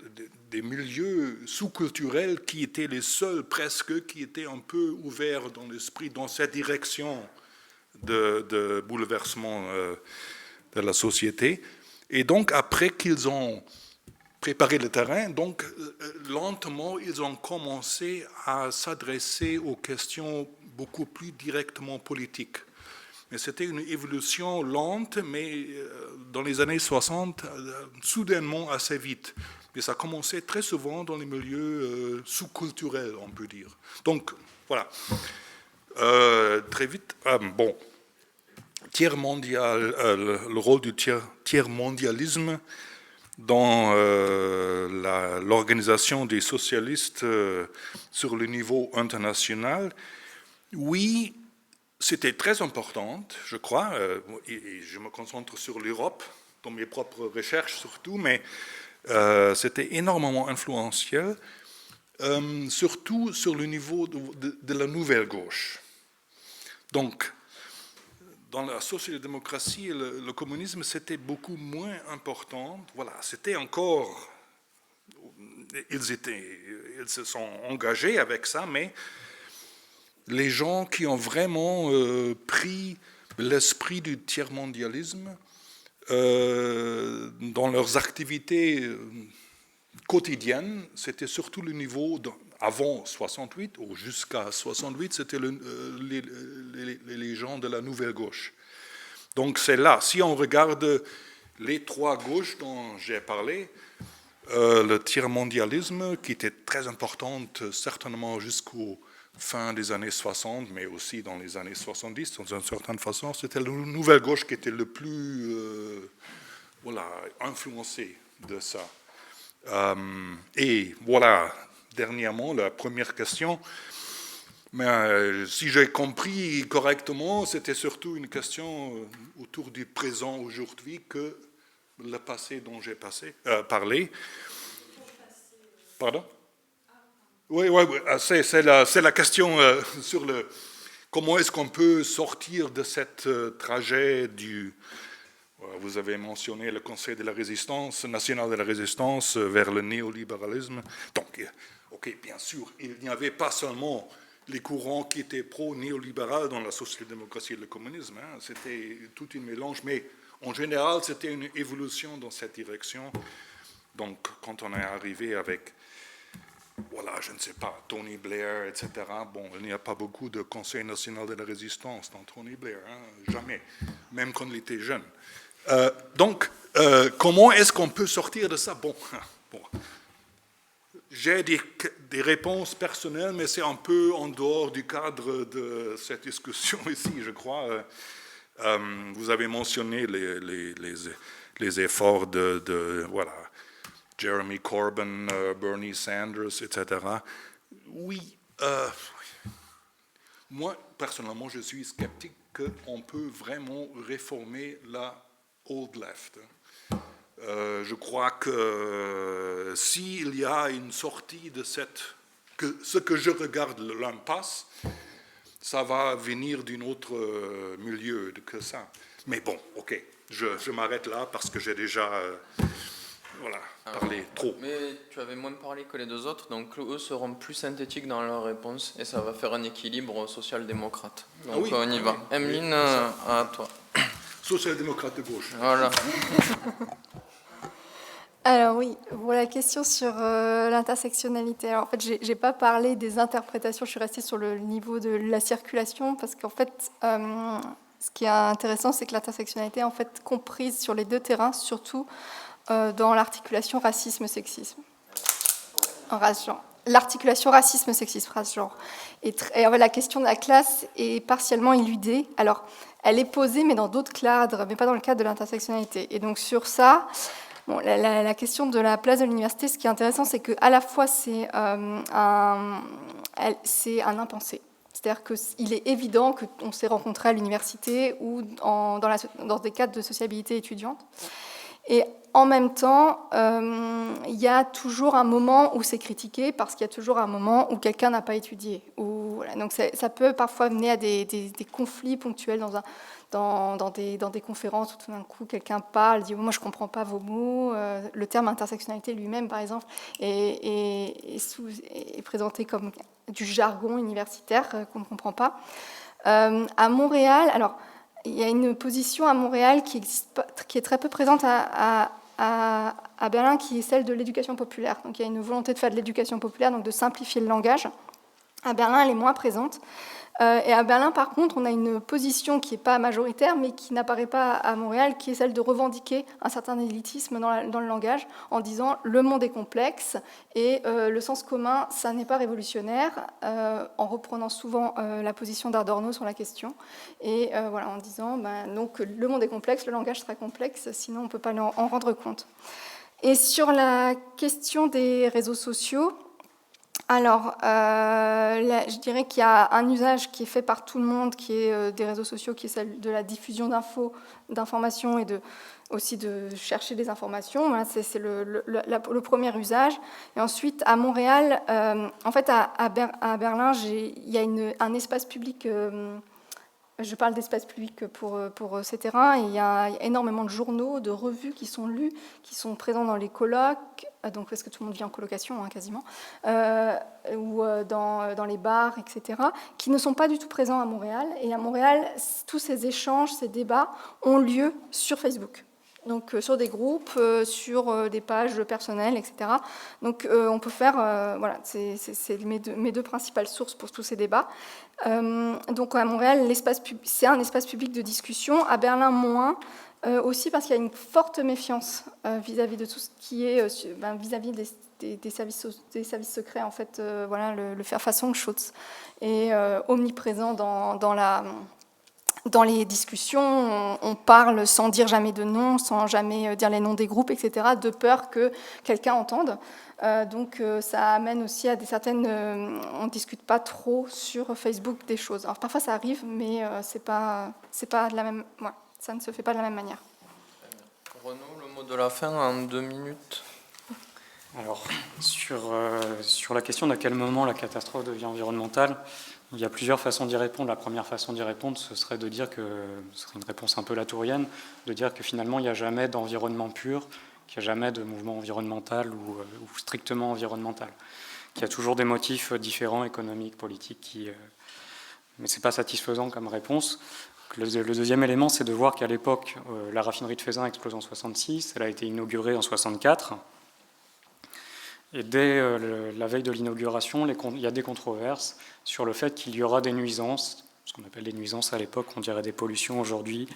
des milieux sous-culturels qui étaient les seuls presque, qui étaient un peu ouverts dans l'esprit, dans cette direction de bouleversement de la société. Et donc, après qu'ils ont préparé le terrain, donc lentement, ils ont commencé à s'adresser aux questions beaucoup plus directement politiques. Mais c'était une évolution lente, mais dans les années 60, soudainement assez vite. Mais ça commençait très souvent dans les milieux sous-culturels, on peut dire. Donc, voilà. Très vite, bon. Le rôle du tiers-mondialisme dans l'organisation des socialistes sur le niveau international. Oui, c'était très important, je crois, et je me concentre sur l'Europe, dans mes propres recherches surtout, mais c'était énormément influentiel, surtout sur le niveau de la nouvelle gauche. Donc, dans la social-démocratie et le communisme, c'était beaucoup moins important. Voilà, c'était encore... Ils se sont engagés avec ça, mais les gens qui ont vraiment pris l'esprit du tiers-mondialisme dans leurs activités quotidiennes, c'était surtout le niveau avant 68 ou jusqu'à 68, c'était les gens de la nouvelle gauche. Donc c'est là, si on regarde les trois gauches dont j'ai parlé, le tiers-mondialisme qui était très importante certainement jusqu'au fin des années 60, mais aussi dans les années 70, dans une certaine façon, c'était la nouvelle gauche qui était le plus influencée de ça. Et voilà, dernièrement, la première question, Mais si j'ai compris correctement, c'était surtout une question autour du présent aujourd'hui que le passé dont j'ai parlé. Pardon? Oui, c'est la question sur comment est-ce qu'on peut sortir de cette trajet du... Vous avez mentionné le Conseil de la Résistance, national de la Résistance, vers le néolibéralisme. Donc, ok, bien sûr, il n'y avait pas seulement les courants qui étaient pro-néolibéral dans la social-démocratie et le communisme, hein, c'était tout un mélange, mais en général, c'était une évolution dans cette direction. Donc, quand on est arrivé avec, voilà, je ne sais pas, Tony Blair, etc., bon, il n'y a pas beaucoup de Conseil national de la Résistance dans Tony Blair, hein, jamais, même quand il était jeune. Donc, comment est-ce qu'on peut sortir de ça? Bon. J'ai des réponses personnelles, mais c'est un peu en dehors du cadre de cette discussion ici, je crois. Vous avez mentionné les efforts de voilà, Jeremy Corbyn, Bernie Sanders, etc. Oui, moi, personnellement, je suis sceptique qu'on peut vraiment réformer la old left. Je crois que s'il y a une sortie de ce que je regarde l'impasse, ça va venir d'un autre milieu que ça. Mais bon, ok, je m'arrête là parce que j'ai déjà parlé trop. Mais tu avais moins parlé que les deux autres, donc eux seront plus synthétiques dans leur réponse et ça va faire un équilibre social-démocrate. Donc oui, on y va. Emeline, à toi. Social-démocrate de gauche. Voilà. Alors oui, pour la question sur l'intersectionnalité. Alors en fait, j'ai pas parlé des interprétations, je suis restée sur le niveau de la circulation, parce qu'en fait, ce qui est intéressant, c'est que l'intersectionnalité est en fait comprise sur les deux terrains, surtout dans l'articulation racisme-sexisme. Race-genre. L'articulation racisme-sexisme, race-genre. Et la question de la classe est partiellement éludée. Alors, elle est posée, mais dans d'autres cadres, mais pas dans le cadre de l'intersectionnalité. Et donc sur ça... Bon, la question de la place de l'université, ce qui est intéressant, c'est qu'à la fois, c'est un impensé. C'est-à-dire qu'il est évident qu'on s'est rencontrés à l'université ou dans des cadres de sociabilité étudiante. Et en même temps, il y a toujours un moment où c'est critiqué parce qu'il y a toujours un moment où quelqu'un n'a pas étudié. Voilà. Donc ça peut parfois mener à des conflits ponctuels dans des conférences où tout d'un coup quelqu'un parle, dit « moi je ne comprends pas vos mots ». Le terme intersectionnalité lui-même, par exemple, est présenté comme du jargon universitaire qu'on ne comprend pas. À Montréal, alors il y a une position à Montréal qui est très peu présente à Berlin, qui est celle de l'éducation populaire. Donc il y a une volonté de faire de l'éducation populaire, donc de simplifier le langage. À Berlin, elle est moins présente. Et à Berlin, par contre, on a une position qui n'est pas majoritaire, mais qui n'apparaît pas à Montréal, qui est celle de revendiquer un certain élitisme dans le langage, en disant « le monde est complexe et le sens commun, ça n'est pas révolutionnaire », en reprenant souvent la position d'Adorno sur la question, et voilà, en disant donc le monde est complexe, le langage sera complexe, sinon on ne peut pas en rendre compte. Et sur la question des réseaux sociaux, alors, je dirais qu'il y a un usage qui est fait par tout le monde, qui est des réseaux sociaux, qui est celle de la diffusion d'informations et aussi de chercher des informations. Voilà, c'est le premier usage. Et ensuite, à Montréal, en fait, à Berlin, il y a un espace public. Je parle d'espace public pour ces terrains. Et il y a énormément de journaux, de revues qui sont lus, qui sont présents dans les colloques, donc parce que tout le monde vit en colocation quasiment, ou dans les bars, etc., qui ne sont pas du tout présents à Montréal. Et à Montréal, tous ces échanges, ces débats ont lieu sur Facebook. Donc sur des groupes, sur des pages personnelles, etc. Donc on peut faire, voilà, c'est mes deux principales sources pour tous ces débats. Donc à Montréal, c'est un espace public de discussion. À Berlin, moins. Aussi parce qu'il y a une forte méfiance vis-à-vis de tout ce qui est vis-à-vis des services secrets, en fait, voilà, le Verfassungsschutz est omniprésent dans dans les discussions, on parle sans dire jamais de nom, sans jamais dire les noms des groupes, etc., de peur que quelqu'un entende. Donc ça amène aussi à des certaines... on ne discute pas trop sur Facebook des choses. Alors parfois ça arrive, mais c'est pas de la même... Ouais, ça ne se fait pas de la même manière. Renaud, le mot de la fin en 2 minutes. Alors, sur la question d'à quel moment la catastrophe devient environnementale, il y a plusieurs façons d'y répondre. La première façon d'y répondre, ce serait de dire que, ce serait une réponse un peu latourienne, de dire que finalement il n'y a jamais d'environnement pur, qu'il n'y a jamais de mouvement environnemental ou strictement environnemental, qu'il y a toujours des motifs différents, économiques, politiques, mais ce n'est pas satisfaisant comme réponse. Le deuxième élément, c'est de voir qu'à l'époque, la raffinerie de Feyzin explose en 1966, elle a été inaugurée en 1964. Et dès la veille de l'inauguration, il y a des controverses sur le fait qu'il y aura des nuisances, ce qu'on appelle des nuisances à l'époque, on dirait des pollutions aujourd'hui.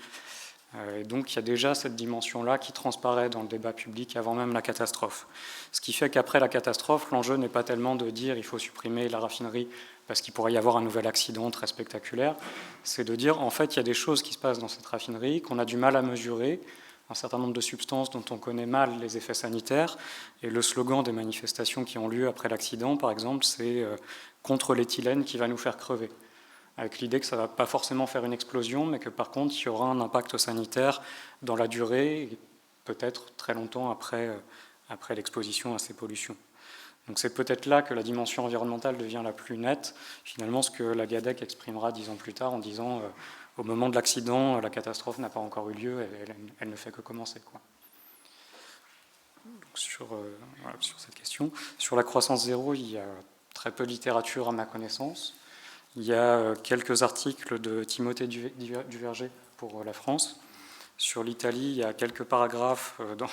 Et donc il y a déjà cette dimension-là qui transparaît dans le débat public avant même la catastrophe. Ce qui fait qu'après la catastrophe, l'enjeu n'est pas tellement de dire il faut supprimer la raffinerie parce qu'il pourrait y avoir un nouvel accident très spectaculaire, c'est de dire en fait il y a des choses qui se passent dans cette raffinerie qu'on a du mal à mesurer, un certain nombre de substances dont on connaît mal les effets sanitaires. Et le slogan des manifestations qui ont lieu après l'accident, par exemple, c'est « contre l'éthylène qui va nous faire crever », avec l'idée que ça ne va pas forcément faire une explosion, mais que par contre, il y aura un impact sanitaire dans la durée, et peut-être très longtemps après l'exposition à ces pollutions. Donc c'est peut-être là que la dimension environnementale devient la plus nette, finalement ce que la GADEC exprimera 10 ans plus tard en disant au moment de l'accident, la catastrophe n'a pas encore eu lieu, elle ne fait que commencer, quoi. Donc sur cette question. Sur la croissance zéro, il y a très peu de littérature à ma connaissance. Il y a quelques articles de Timothée Duverger pour la France. Sur l'Italie, il y a quelques paragraphes dans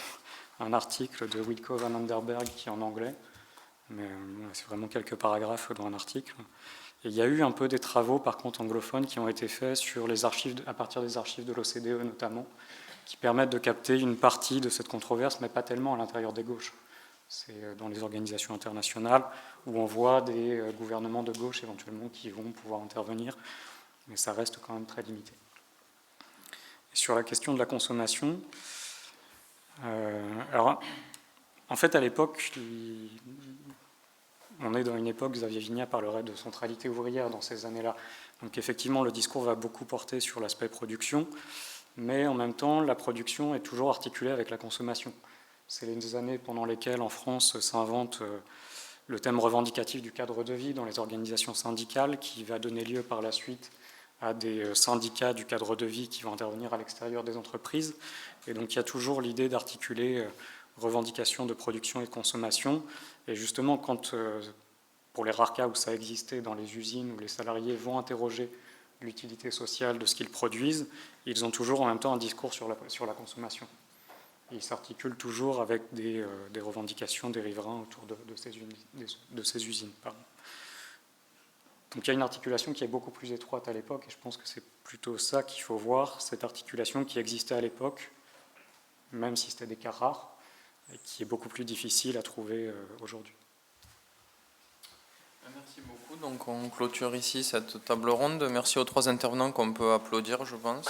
un article de Wilco van Anderberg qui est en anglais. Mais c'est vraiment quelques paragraphes dans un article. Et il y a eu un peu des travaux, par contre, anglophones qui ont été faits sur les archives, à partir des archives de l'OCDE notamment, qui permettent de capter une partie de cette controverse, mais pas tellement à l'intérieur des gauches. C'est dans les organisations internationales où on voit des gouvernements de gauche éventuellement qui vont pouvoir intervenir, mais ça reste quand même très limité. Et sur la question de la consommation, alors en fait à l'époque, on est dans une époque, Xavier Vignat parlerait de centralité ouvrière dans ces années-là. Donc effectivement, le discours va beaucoup porter sur l'aspect production, mais en même temps, la production est toujours articulée avec la consommation. C'est les années pendant lesquelles en France s'invente le thème revendicatif du cadre de vie dans les organisations syndicales, qui va donner lieu par la suite à des syndicats du cadre de vie qui vont intervenir à l'extérieur des entreprises. Et donc il y a toujours l'idée d'articuler revendication de production et de consommation. Et justement, quand, pour les rares cas où ça existait dans les usines, où les salariés vont interroger l'utilité sociale de ce qu'ils produisent, ils ont toujours en même temps un discours sur la consommation. Ils s'articulent toujours avec des revendications des riverains autour de ces usines. Pardon. Donc il y a une articulation qui est beaucoup plus étroite à l'époque, et je pense que c'est plutôt ça qu'il faut voir, cette articulation qui existait à l'époque, même si c'était des cas rares, et qui est beaucoup plus difficile à trouver aujourd'hui. Merci beaucoup. Donc on clôture ici cette table ronde. Merci aux 3 intervenants qu'on peut applaudir, je pense.